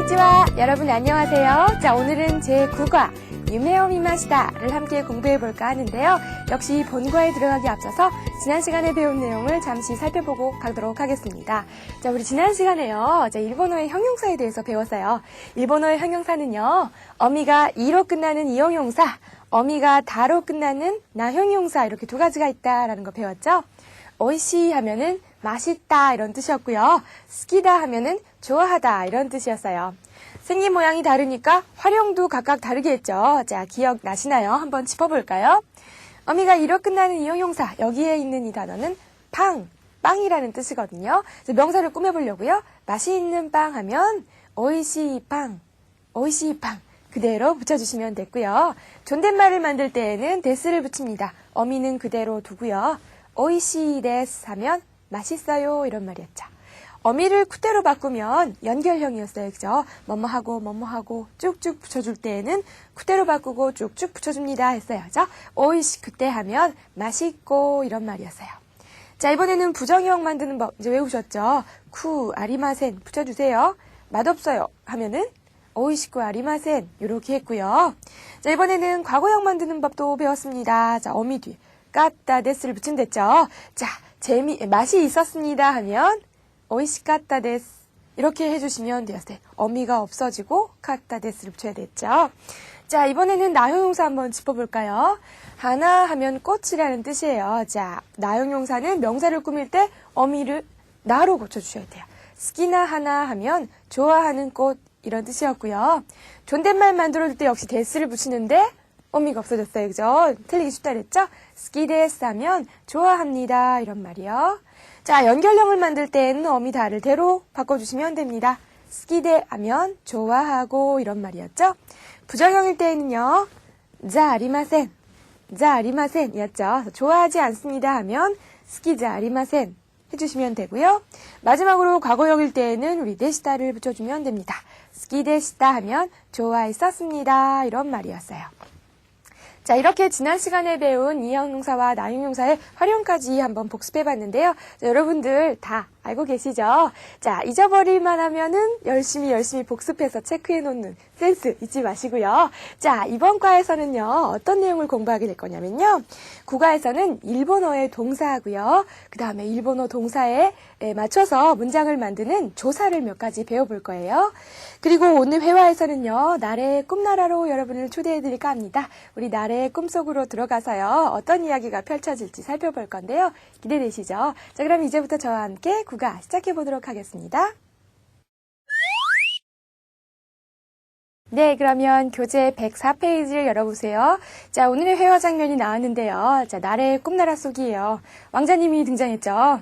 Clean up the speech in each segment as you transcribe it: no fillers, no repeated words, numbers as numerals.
konnichiwa. 여러분 안녕하세요. 자, 오늘은 제9과 유메오미마시다를 함께 공부해볼까 하는데요. 역시 본과에 들어가기 앞서서 지난 시간에 배운 내용을 잠시 살펴보고 가도록 하겠습니다. 자, 우리 지난 시간에요. 일본어의 형용사에 대해서 배웠어요. 일본어의 형용사는요. 어미가 이로 끝나는 이형용사, 어미가 다로 끝나는 나형용사 이렇게 두 가지가 있다라는 거 배웠죠. 오이시 하면은 맛있다 이런 뜻이었고요. 스키다 하면은 좋아하다 이런 뜻이었어요. 생긴 모양이 다르니까 활용도 각각 다르겠죠. 자, 기억나시나요? 한번 짚어볼까요? 어미가 이로 끝나는 이형용사, 여기에 있는 이 단어는 빵이라는 뜻이거든요. 명사를 꾸며보려고요. 맛이 있는 빵 하면 오이시빵 그대로 붙여주시면 됐고요. 존댓말을 만들 때에는 데스를 붙입니다. 어미는 그대로 두고요. 오이시 데스 하면 맛있어요 이런 말이었죠. 어미를 쿠대로 바꾸면 연결형이었어요. 그죠? 뭐뭐하고 쭉쭉 붙여줄 때에는 쿠대로 바꾸고 쭉쭉 붙여줍니다 했어요. 그죠? 오이시 그때 하면 맛있고 이런 말이었어요. 자, 이번에는 부정형 만드는 법 이제 외우셨죠? 쿠 아리마센 붙여주세요. 맛없어요 하면은 오이시쿠 아리마센 이렇게 했고요. 자, 이번에는 과거형 만드는 법도 배웠습니다. 자, 어미 뒤 까따 데스를 붙인댔죠. 자, 맛이 있었습니다 하면 오이시카타 데스 이렇게 해주시면 되었어요. 어미가 없어지고 카타 데스를 붙여야 됐죠. 자, 이번에는 나형용사 한번 짚어볼까요? 하나 하면 꽃이라는 뜻이에요. 자, 나형용사는 명사를 꾸밀 때 어미를 나로 고쳐주셔야 돼요. 스키나 하나 하면 좋아하는 꽃 이런 뜻이었고요. 존댓말 만들어줄 때 역시 데스를 붙이는데 어미가 없어졌어요. 그죠? 틀리기 쉽다 그랬죠? 스키데스 하면 좋아합니다 이런 말이요. 자, 연결형을 만들 때는 어미 다를 대로 바꿔주시면 됩니다. 스키데 하면 좋아하고 이런 말이었죠. 부정형일 때는요. 자 아리마센 이었죠. 좋아하지 않습니다 하면 스키자 아리마센 해주시면 되고요. 마지막으로 과거형일 때에는 우리 데시다를 붙여주면 됩니다. 스키데시다 하면 좋아했었습니다 이런 말이었어요. 자, 이렇게 지난 시간에 배운 이형용사와 나형용사의 활용까지 한번 복습해봤는데요. 자, 여러분들 다 알고 계시죠? 자, 잊어버릴만 하면은 열심히 복습해서 체크해놓는 센스 잊지 마시고요. 자, 이번 과에서는요, 어떤 내용을 공부하게 될 거냐면요. 국어에서는 일본어의 동사하고요. 그 다음에 일본어 동사에 맞춰서 문장을 만드는 조사를 몇 가지 배워볼 거예요. 그리고 오늘 회화에서는요, 나래의 꿈나라로 여러분을 초대해드릴까 합니다. 우리 나래의 꿈속으로 들어가서요, 어떤 이야기가 펼쳐질지 살펴볼 건데요. 기대되시죠? 자, 그럼 이제부터 저와 함께 국어 시작해보도록 하겠습니다. 네, 그러면 교재 104페이지를 열어보세요. 자, 오늘의 회화 장면이 나왔는데요. 자, 나래의 꿈나라 속이에요. 왕자님이 등장했죠.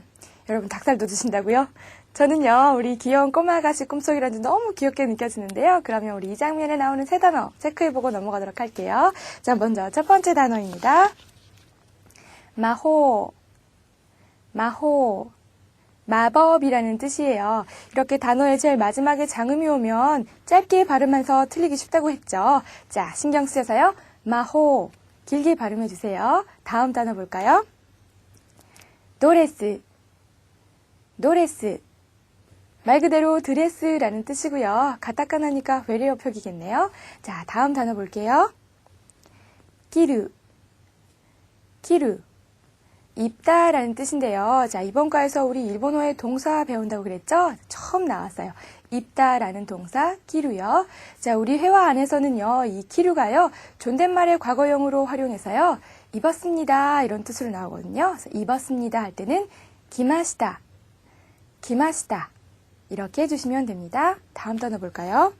여러분 닭살도 드신다고요? 저는요, 우리 귀여운 꼬마 아가씨 꿈속이라는 너무 귀엽게 느껴지는데요. 그러면 우리 이 장면에 나오는 세 단어 체크해보고 넘어가도록 할게요. 자, 먼저 첫 번째 단어입니다. 마호, 마법이라는 뜻이에요. 이렇게 단어의 제일 마지막에 장음이 오면 짧게 발음해서 틀리기 쉽다고 했죠. 자, 신경 쓰여서요. 마호, 길게 발음해주세요. 다음 단어 볼까요? 도레스. 말 그대로 드레스라는 뜻이고요. 가타카나니까 외래어 표기겠네요. 자, 다음 단어 볼게요. 키루. 입다라는 뜻인데요. 자, 이번 과에서 우리 일본어의 동사 배운다고 그랬죠? 처음 나왔어요. 입다라는 동사 키루요. 자, 우리 회화 안에서는요, 이 키루가요, 존댓말의 과거형으로 활용해서요, 입었습니다 이런 뜻으로 나오거든요. 그래서 입었습니다 할 때는 기마시다 이렇게 해주시면 됩니다. 다음 단어 볼까요?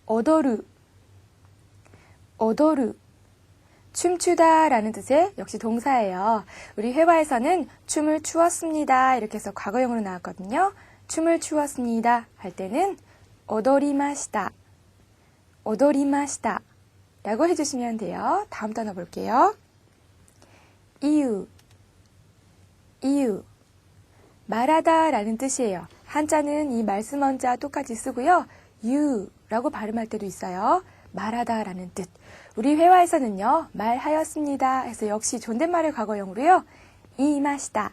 오도루. 춤추다 라는 뜻의 역시 동사예요. 우리 회화에서는 춤을 추었습니다 이렇게 해서 과거형으로 나왔거든요. 춤을 추었습니다 할 때는 오도리마시다 라고 해주시면 돼요. 다음 단어 볼게요. 이유. 말하다 라는 뜻이에요. 한자는 이 말씀 원자 똑같이 쓰고요. 유라고 발음할 때도 있어요. 말하다 라는 뜻. 우리 회화에서는요, 말하였습니다 해서 역시 존댓말의 과거형으로요, 이마시다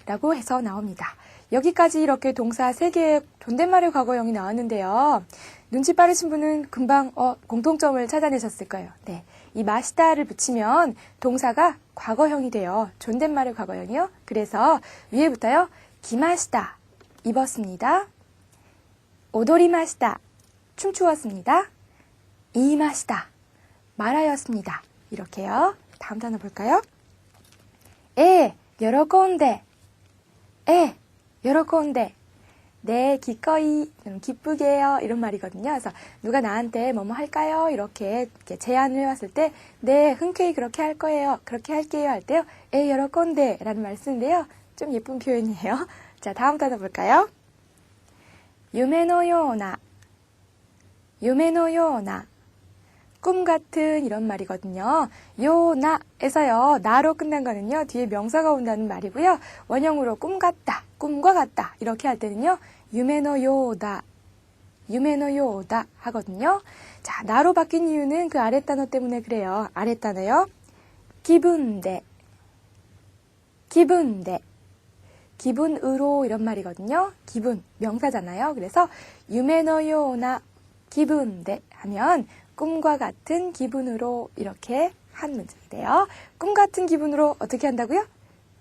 라고 해서 나옵니다. 여기까지 이렇게 동사 3개의 존댓말의 과거형이 나왔는데요. 눈치 빠르신 분은 금방 공통점을 찾아내셨을 거예요. 네, 이 마시다를 붙이면 동사가 과거형이 돼요. 존댓말의 과거형이요. 그래서 위에부터요. 기마시다, 입었습니다. 오도리마시다, 춤추었습니다. 이마시다, 말하였습니다. 이렇게요. 다음 단어 볼까요? 요로콘데, 요로콘데. 네, 기꺼이, 기쁘게요. 이런 말이거든요. 그래서 누가 나한테 뭐뭐 할까요? 이렇게 제안을 해왔을 때, 네, 흔쾌히 그렇게 할 거예요. 그렇게 할게요. 할 때요. 요로콘데 라는 말 쓰는데요. 좀 예쁜 표현이에요. 자, 다음 단어 볼까요? 유메노요나, 유메노요나. 꿈 같은 이런 말이거든요. 요나에서요. 나로 끝난 거는요. 뒤에 명사가 온다는 말이고요. 원형으로 꿈 같다, 꿈과 같다 이렇게 할 때는요. 유메노요다, 유메노요다 하거든요. 자, 나로 바뀐 이유는 그 아랫 단어 때문에 그래요. 아랫 단어요. 기분데, 기분데. 기분으로 이런 말이거든요. 기분, 명사잖아요. 그래서 유메노요나 기분데 하면 꿈과 같은 기분으로 이렇게 한 문장이 돼요. 꿈 같은 기분으로 어떻게 한다고요?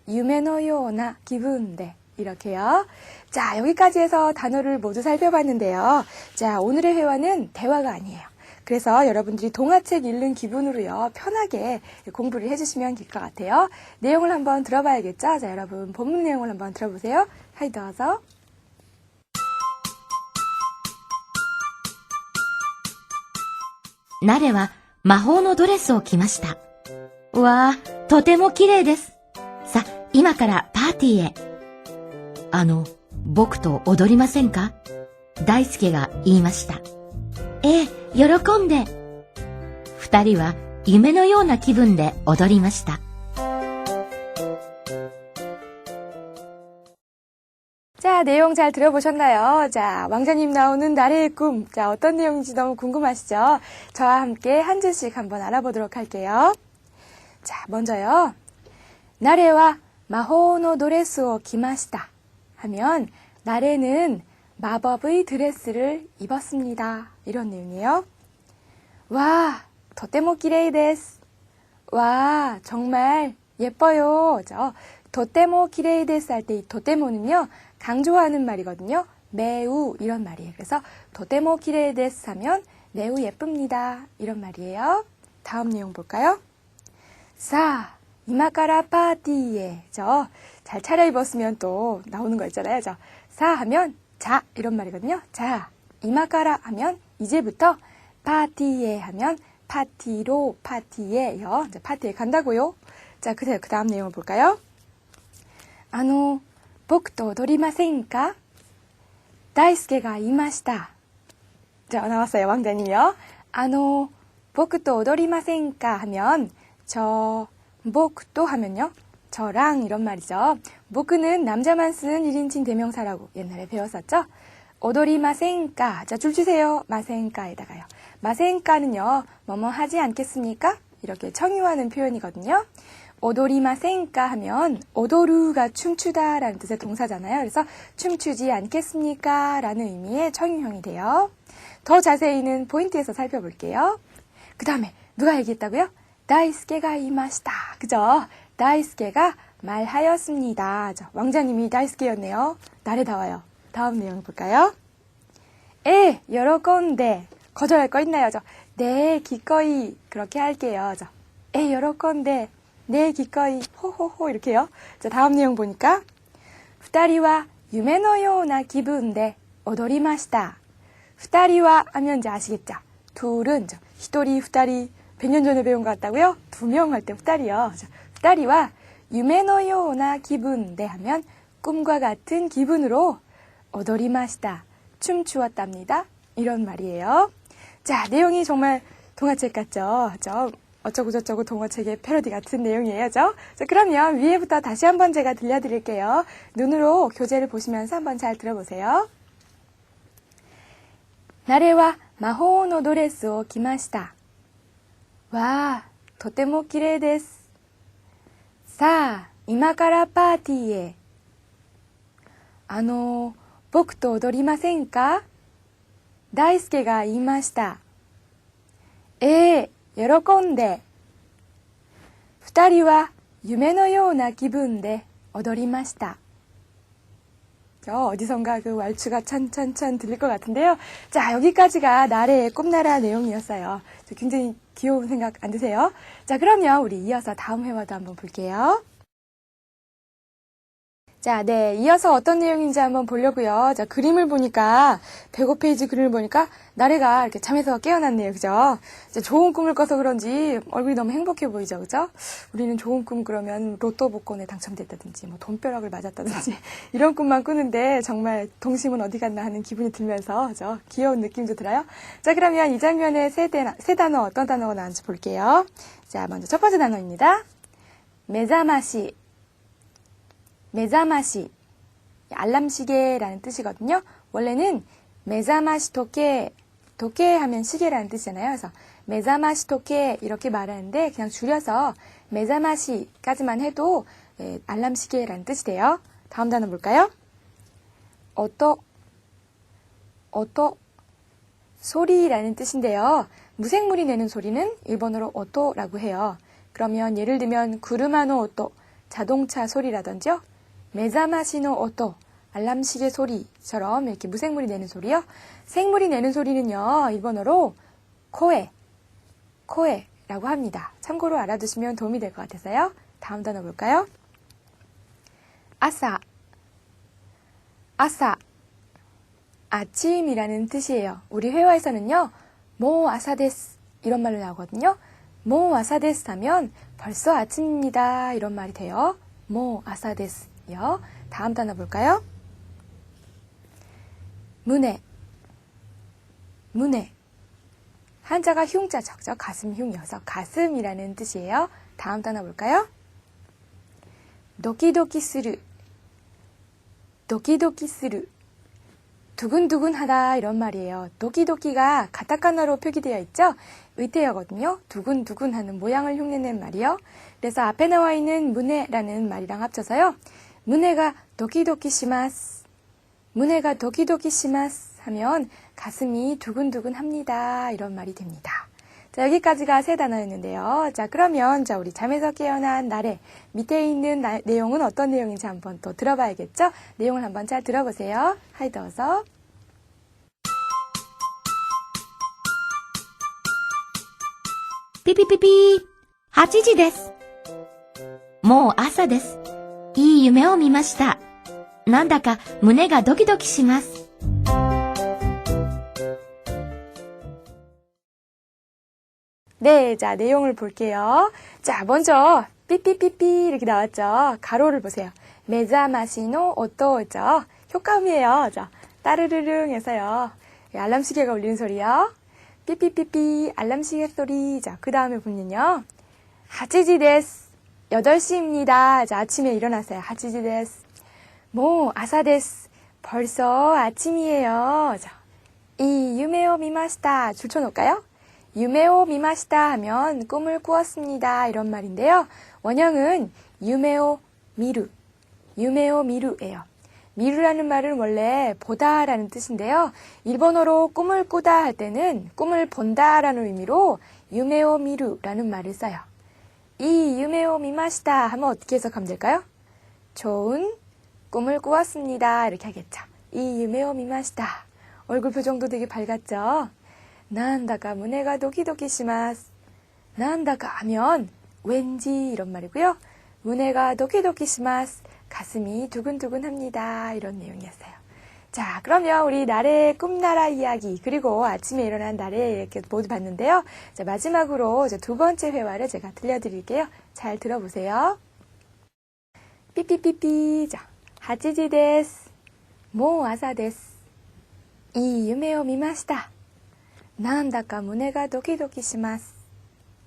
유메노요나 기분데 이렇게요. 자, 여기까지 해서 단어를 모두 살펴봤는데요. 자, 오늘의 회화는 대화가 아니에요. 그래서 여러분들이 동화책 읽는 기분으로요. 편하게 공부를 해주시면 될 것 같아요. 내용을 한번 들어봐야겠죠? 자, 여러분 본문 내용을 한번 들어보세요. 하이더서. ナレは魔法のドレスを着ました。わあ、とても綺麗です。さ、今からパーティーへ。僕と踊りませんか？大輔が言いました。ええ、喜んで。二人は夢のような気分で踊りました。 자, 내용 잘 들어보셨나요? 자, 왕자님 나오는 나래의 꿈. 자, 어떤 내용인지 너무 궁금하시죠? 저와 함께 한 줄씩 한번 알아보도록 할게요. 자, 먼저요. 나래와 마호노 드레스を 着ました 하면 나래는 마법의 드레스를 입었습니다. 이런 내용이에요. 와, とても綺麗です. 와, 정말 예뻐요. 저, とても綺麗です할 때 이 とても는요. 강조하는 말이거든요. 매우 이런 말이에요. 그래서 とても綺麗です 하면 매우 예쁩니다. 이런 말이에요. 다음 내용 볼까요? 사, 今からパーティーへ. 잘 차려입었으면 또 나오는 거 있잖아요. 사 하면 자 이런 말이거든요. 자, 今から 하면 이제부터 파티에 하면 파티로 파티에요. 이제 파티에 간다고요. 자, 그 다음 내용을 볼까요? 僕と踊りませんか? 다이스케가言いました. 자, 나왔어요. 왕자님이요. 僕と踊りませんか 하면僕또 하면요. 저랑 이런 말이죠.僕는 남자만 쓰는 1인칭 대명사라고 옛날에 배웠었죠. 오도리마센까. 자, 줄 주세요. 마센까에다가요. 마센까는요. 뭐뭐 하지 않겠습니까? 이렇게 청유하는 표현이거든요. 오도리마센까 하면 오도루가 춤추다 라는 뜻의 동사잖아요. 그래서 춤추지 않겠습니까? 라는 의미의 청유형이 돼요. 더 자세히는 포인트에서 살펴볼게요. 그 다음에 누가 얘기했다고요? 다이스케가 이마시다. 그죠? 다이스케가 말하였습니다. 왕자님이 다이스케였네요. 나래다와요. 다음 내용 볼까요? 요로건데. 거절할 거 있나요? 네, 기꺼이 그렇게 할게요. 요로건데. 네, 기꺼이 호호호 이렇게요. 자, 다음 내용 보니까 二人は夢のような気分で踊りました. 二人は 하면 이제 아시겠죠? 둘은 一人, 二人 100년 전에 배운 것 같다고요? 2명 할 때 二人요. 二人は夢のような気分で 하면 꿈과 같은 기분으로 踊りました. 춤추었답니다. 이런 말이에요. 자, 내용이 정말 동화책 같죠? 어쩌고저쩌고 동화책의 패러디 같은 내용이에요. 자, 그러면 위에부터 다시 한번 제가 들려드릴게요. 눈으로 교재를 보시면서 한번 잘 들어보세요. ナレは魔法のドレスを着ました. 와, とても綺麗です. さあ、今からパーティーへ.僕と踊りませんか大輔が言いました。喜んで。二人は夢のような気分で踊りました。어디선가 그 왈츠가 찬찬찬 들릴 것 같은데요. 자, 여기까지가 나래의 꿈나라 내용이었어요. 굉장히 귀여운 생각 안 드세요? 자, 그러면 우리 이어서 다음 회화도 한번 볼게요. 자, 네. 이어서 어떤 내용인지 한번 보려고요. 자, 그림을 보니까 105페이지 그림을 보니까 나래가 이렇게 잠에서 깨어났네요. 그죠? 이제 좋은 꿈을 꿔서 그런지 얼굴이 너무 행복해 보이죠. 그죠? 우리는 좋은 꿈 그러면 로또 복권에 당첨됐다든지 뭐 돈벼락을 맞았다든지 이런 꿈만 꾸는데 정말 동심은 어디 갔나 하는 기분이 들면서 그죠? 귀여운 느낌도 들어요. 자, 그러면 이 장면에 세 단어 어떤 단어가 나왔는지 볼게요. 자, 먼저 첫 번째 단어입니다. 메자마시. 메자마시, 알람시계라는 뜻이거든요. 원래는 메자마시 도케 하면 시계라는 뜻이잖아요. 그래서 메자마시 도케 이렇게 말하는데 그냥 줄여서 메자마시까지만 해도 알람시계라는 뜻이 돼요. 다음 단어 볼까요? 오토, 소리라는 뜻인데요. 무생물이 내는 소리는 일본어로 오토라고 해요. 그러면 예를 들면 구르마노 오토, 자동차 소리라든지요. 메자마시노 오토, 알람시계 소리처럼 이렇게 무생물이 내는 소리요. 생물이 내는 소리는요, 일본어로 코에라고 합니다. 참고로 알아두시면 도움이 될 것 같아서요. 다음 단어 볼까요? 아사, 아침이라는 뜻이에요. 우리 회화에서는요, 모 아사데스 이런 말로 나오거든요. 모 아사데스 하면 벌써 아침입니다 이런 말이 돼요. 모 아사데스. 다음 단어 볼까요? 문에. 한자가 흉자적죠. 가슴 흉이어서 가슴이라는 뜻이에요. 다음 단어 볼까요? 도키도키스루. 두근두근하다 이런 말이에요. 도키도키가 가타카나로 표기되어 있죠. 의태어거든요. 두근두근하는 모양을 흉내낸 말이요. 그래서 앞에 나와 있는 문에라는 말이랑 합쳐서요. 문에가 도키도키시마스. 하면 가슴이 두근두근합니다. 이런 말이 됩니다. 자, 여기까지가 세 단어였는데요. 자, 그러면 우리 잠에서 깨어난 나래 밑에 있는 내용은 어떤 내용인지 한번 또 들어봐야겠죠? 내용을 한번 잘 들어보세요. 하이더서. ピピピピー。8時です。もう朝です。いい夢を見ました。なんだか胸がドキドキします。 네, 자, 내용을 볼게요. 자, 먼저 삐삐삐삐 이렇게 나왔죠. 가로를 보세요. 메자마시노 오토죠. 효과음이에요. 자, 따르르릉 해서요. 알람시계가 울리는 소리요. 삐삐삐삐 알람시계 소리. 자, 그 다음에 보면요. 하치지 데스. 8시입니다. 자, 아침에 일어났어요. 하치지 데스. 모 아사 데스. 벌써 아침이에요. 자, 이 유메오 미마시타. 줄쳐놓을까요? 유메오 미마시타 하면 꿈을 꾸었습니다. 이런 말인데요. 원형은 유메오 미루예요. 미루라는 말은 원래 보다라는 뜻인데요. 일본어로 꿈을 꾸다 할 때는 꿈을 본다라는 의미로 유메오 미루라는 말을 써요. 이 유메오 미마시타 하면 어떻게 해석하면 될까요? 좋은 꿈을 꾸었습니다. 이렇게 하겠죠. 이 유메오 미마시타. 얼굴 표정도 되게 밝았죠. 난다가 문해가 도키도키 시마스. 난다가 하면 왠지 이런 말이고요. 문해가 도키도키 시마스. 가슴이 두근두근합니다. 이런 내용이었어요. 자, 그러면 우리 나래의 꿈나라 이야기 그리고 아침에 일어난 나래 이렇게 모두 봤는데요. 자, 마지막으로 이제 두 번째 회화를 제가 들려드릴게요. 잘 들어보세요. 삐삐삐삐. 자, 하치지 데스. 모 아사 데스. 이 유메오 미마시타. 난다까 문해가 도키도키 시마스.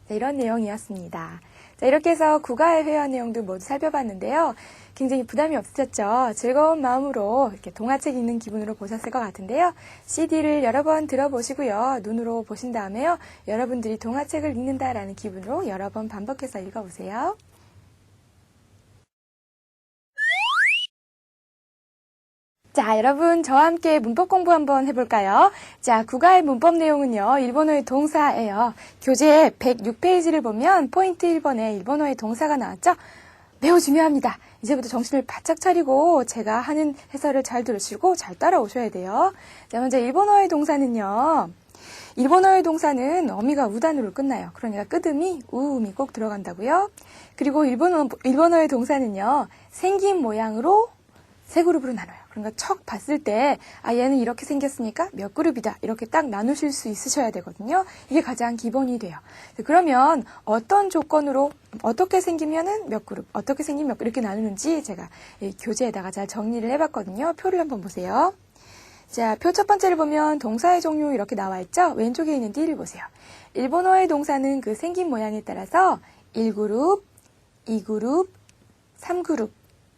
자, 이런 내용이었습니다. 자, 이렇게 해서 국어의 회화 내용도 모두 살펴봤는데요. 굉장히 부담이 없으셨죠? 즐거운 마음으로 이렇게 동화책 읽는 기분으로 보셨을 것 같은데요. CD를 여러 번 들어보시고요. 눈으로 보신 다음에요. 여러분들이 동화책을 읽는다라는 기분으로 여러 번 반복해서 읽어보세요. 자, 여러분 저와 함께 문법 공부 한번 해볼까요? 자, 국어의 문법 내용은요. 일본어의 동사예요. 교재 106페이지를 보면 포인트 1번에 일본어의 동사가 나왔죠? 매우 중요합니다. 이제부터 정신을 바짝 차리고 제가 하는 해설을 잘 들으시고 잘 따라오셔야 돼요. 자, 먼저 일본어의 동사는요. 일본어의 동사는 어미가 우단으로 끝나요. 그러니까 끄듬이, 우음이 꼭 들어간다고요. 그리고 일본어의 동사는요. 생긴 모양으로 세 그룹으로 나눠요. 그러니까 척 봤을 때 얘는 이렇게 생겼으니까 몇 그룹이다. 이렇게 딱 나누실 수 있으셔야 되거든요. 이게 가장 기본이 돼요. 그러면 어떤 조건으로 어떻게 생기면은 몇 그룹, 어떻게 생기면 몇 그룹 이렇게 나누는지 제가 이 교재에다가 잘 정리를 해봤거든요. 표를 한번 보세요. 자, 표 첫 번째를 보면 동사의 종류 이렇게 나와 있죠? 왼쪽에 있는 띠를 보세요. 일본어의 동사는 그 생긴 모양에 따라서 1그룹, 2그룹, 3그룹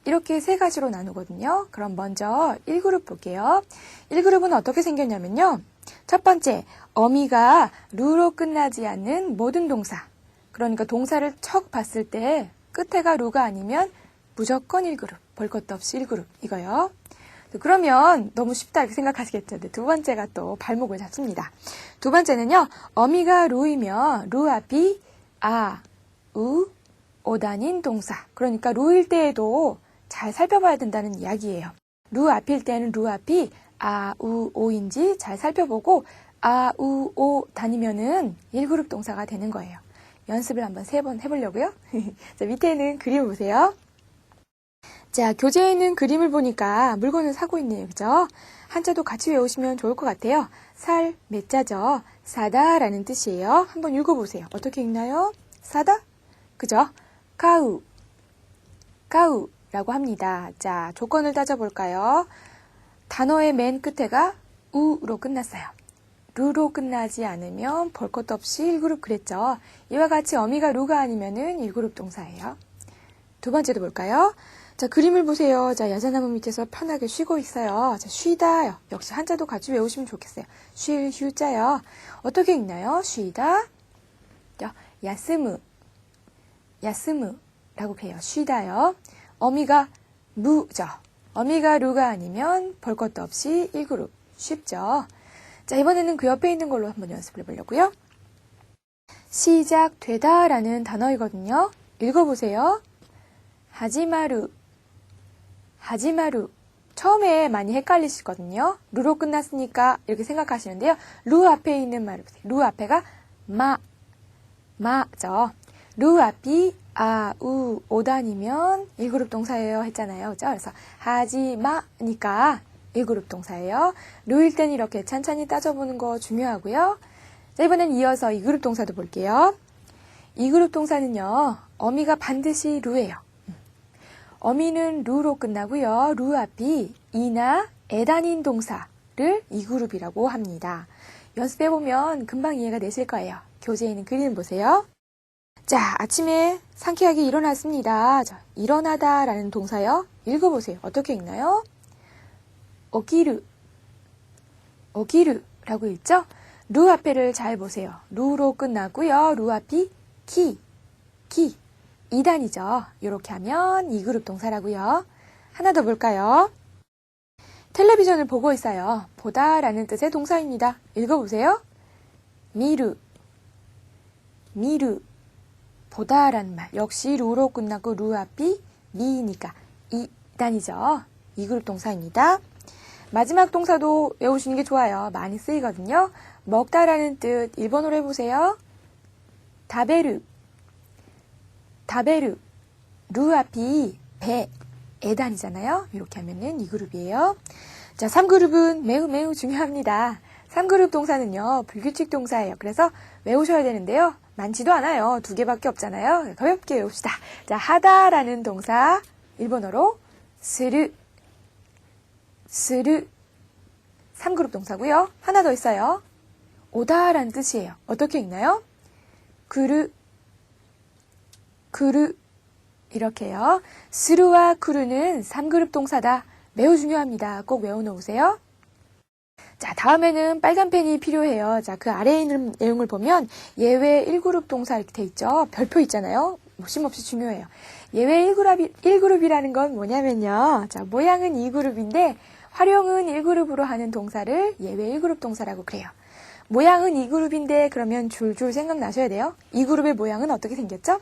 이렇게 세 가지로 나누거든요. 그럼 먼저 1그룹 볼게요. 1그룹은 어떻게 생겼냐면요. 첫 번째, 어미가 루로 끝나지 않는 모든 동사. 그러니까 동사를 척 봤을 때 끝에가 루가 아니면 무조건 1그룹, 볼 것도 없이 1그룹 이거요. 그러면 너무 쉽다 이렇게 생각하시겠죠. 두 번째가 또 발목을 잡습니다. 두 번째는요. 어미가 루이면 루 앞이 아, 우, 오단인 동사. 그러니까 루일 때에도 잘 살펴봐야 된다는 이야기예요. 루 앞일 때는 루 앞이 아, 우, 오인지 잘 살펴보고 아, 우, 오 다니면은 1그룹 동사가 되는 거예요. 연습을 한번 3번 해보려고요. 자, 밑에는 그림을 보세요. 자, 교재에 있는 그림을 보니까 물건을 사고 있네요. 그죠? 한자도 같이 외우시면 좋을 것 같아요. 살, 매자죠. 사다라는 뜻이에요. 한번 읽어보세요. 어떻게 읽나요? 사다? 그죠? 가우, 가우라고 합니다. 자, 조건을 따져볼까요? 단어의 맨 끝에가 우로 끝났어요. 루로 끝나지 않으면 볼 것도 없이 1그룹 그랬죠. 이와 같이 어미가 루가 아니면은 1그룹 동사예요. 두 번째도 볼까요? 자, 그림을 보세요. 자, 야자나무 밑에서 편하게 쉬고 있어요. 자, 쉬다요. 역시 한자도 같이 외우시면 좋겠어요. 쉴, 휴자요. 어떻게 읽나요? 쉬다. 야스무, 야스무라고 해요. 쉬다요. 어미가 무죠. 어미가 루가 아니면 볼 것도 없이 1그룹. 쉽죠? 자, 이번에는 그 옆에 있는 걸로 한번 연습을 해보려고요. 시작되다 라는 단어이거든요. 읽어보세요. 하지마루, 하지마루. 처음에 많이 헷갈리시거든요. 루로 끝났으니까 이렇게 생각하시는데요. 루 앞에 있는 말을 보세요. 루 앞에가 마죠. 루 앞이 아, 우, 오단이면 1그룹 동사예요 했잖아요. 그죠? 그래서 하지마니까 1그룹 동사예요. 루일 땐 이렇게 찬찬히 따져보는 거 중요하고요. 자, 이번엔 이어서 2그룹 동사도 볼게요. 2그룹 동사는요. 어미가 반드시 루예요. 어미는 루로 끝나고요. 루 앞이 이나 에단인 동사를 2그룹이라고 합니다. 연습해보면 금방 이해가 되실 거예요. 교재에 있는 그림 보세요. 자, 아침에 상쾌하게 일어났습니다. 자, 일어나다 라는 동사요. 읽어보세요. 어떻게 읽나요? 오기르, 오기르라고 읽죠? 루 앞에를 잘 보세요. 루로 끝나고요. 루 앞이 키, 2단이죠. 이렇게 하면 2그룹 동사라고요. 하나 더 볼까요? 텔레비전을 보고 있어요. 보다 라는 뜻의 동사입니다. 읽어보세요. 미루, 보다 라는 말. 역시 루로 끝나고 루 앞이 미니까 2단이죠. 2그룹 동사입니다. 마지막 동사도 외우시는 게 좋아요. 많이 쓰이거든요. 먹다라는 뜻 일본어로 해보세요. 다베르, 루 앞이 배, 에단이잖아요. 이렇게 하면은 2그룹이에요. 자, 3그룹은 매우 중요합니다. 3그룹 동사는요, 불규칙 동사예요. 그래서 외우셔야 되는데요. 많지도 않아요. 2개밖에 없잖아요. 가볍게 외웁시다. 자, 하다라는 동사, 일본어로 스르, 3그룹 동사고요. 하나 더 있어요. 오다라는 뜻이에요. 어떻게 읽나요? 구르 이렇게요. 스루와 쿠르는 3그룹 동사다. 매우 중요합니다. 꼭 외워놓으세요. 자, 다음에는 빨간 펜이 필요해요. 자, 그 아래에 있는 내용을 보면 예외 1그룹 동사 이렇게 돼 있죠. 별표 있잖아요. 쉼없이 중요해요. 예외 1그룹이라는 건 뭐냐면요. 자, 모양은 2그룹인데 활용은 1그룹으로 하는 동사를 예외 1그룹 동사라고 그래요. 모양은 2그룹인데 그러면 줄줄 생각나셔야 돼요. 2그룹의 모양은 어떻게 생겼죠?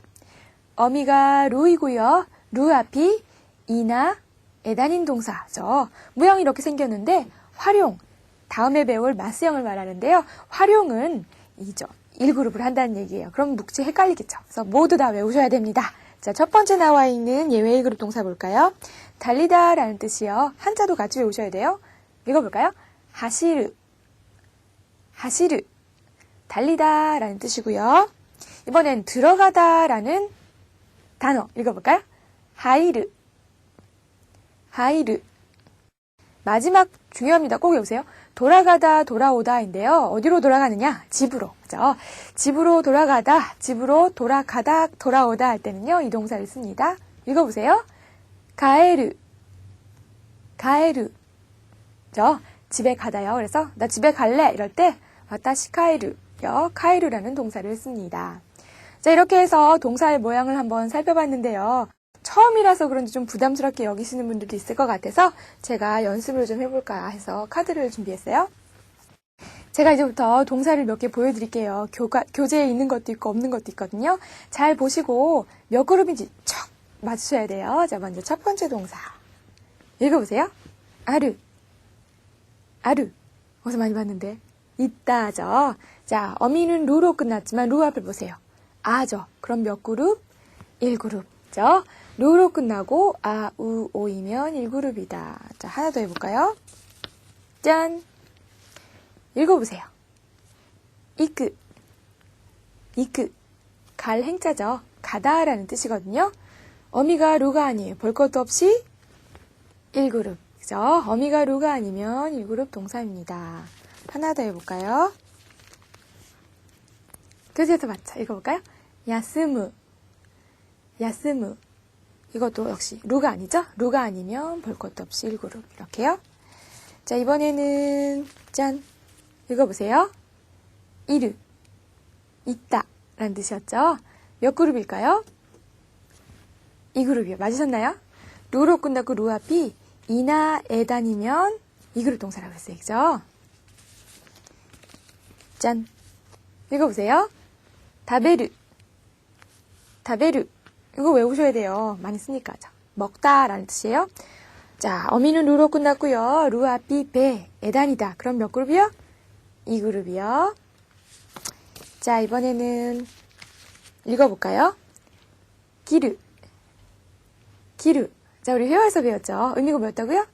어미가 루이고요. 루 앞이 이나 에단인 동사죠. 모양이 이렇게 생겼는데 활용, 다음에 배울 마스형을 말하는데요. 활용은 1그룹을 한다는 얘기예요. 그럼 묵지 헷갈리겠죠. 그래서 모두 다 외우셔야 됩니다. 자, 첫 번째 나와 있는 예외 1그룹 동사 볼까요? 달리다 라는 뜻이요. 한자도 같이 외우셔야 돼요. 읽어볼까요? 하시르, 하시르, 달리다 라는 뜻이고요. 이번엔 들어가다 라는 단어 읽어볼까요? 하이르, 하이르. 마지막 중요합니다. 꼭 외우세요. 돌아가다, 돌아오다인데요. 어디로 돌아가느냐? 집으로. 그죠? 집으로 돌아가다, 집으로 돌아가다, 돌아오다 할 때는요. 이 동사를 씁니다. 읽어보세요. 가에르, 가에르. 그죠? 집에 가다요. 그래서 나 집에 갈래 이럴 때 와타시 카에르요. 카에르라는 동사를 씁니다. 자, 이렇게 해서 동사의 모양을 한번 살펴봤는데요. 처음이라서 그런지 좀 부담스럽게 여기시는 분들도 있을 것 같아서 제가 연습을 좀 해볼까 해서 카드를 준비했어요. 제가 이제부터 동사를 몇 개 보여드릴게요. 교재에 있는 것도 있고 없는 것도 있거든요. 잘 보시고 몇 그룹인지 척 맞추셔야 돼요. 자, 먼저 첫 번째 동사. 읽어보세요. 아르, 아르. 어디서 많이 봤는데. 있다죠. 자, 어미는 루로 끝났지만 루 앞을 보세요. 아죠. 그럼 몇 그룹? 1그룹죠. 루로 끝나고 아, 우, 오이면 1그룹이다. 자, 하나 더 해볼까요? 짠! 읽어보세요. 이끄, 이끄. 갈 행자죠. 가다라는 뜻이거든요. 어미가 루가 아니에요. 볼 것도 없이 1그룹. 그죠? 어미가 루가 아니면 1그룹 동사입니다. 하나 더 해볼까요? 교재에서 맞죠? 읽어볼까요? 야스무, 야스무. 이것도 역시 루가 아니죠? 루가 아니면 볼 것도 없이 1그룹. 이렇게요. 자, 이번에는 짠! 읽어보세요. 이르, 있다 라는 뜻이었죠? 몇 그룹일까요? 2그룹이요. 맞으셨나요? 루로 끝나고 루 앞이 이나 에단이면 2그룹 동사라고 했어요. 그죠? 짠! 읽어보세요. 다베르, 다베르. 이거 외우셔야 돼요. 많이 쓰니까. 자, 먹다 라는 뜻이에요. 자, 어미는 루로 끝났고요. 루 앞이 배, 에단이다. 그럼 몇 그룹이요? 2그룹이요. 자, 이번에는 읽어볼까요? 기르, 기르. 자, 우리 회화에서 배웠죠? 의미가 뭐였다고요?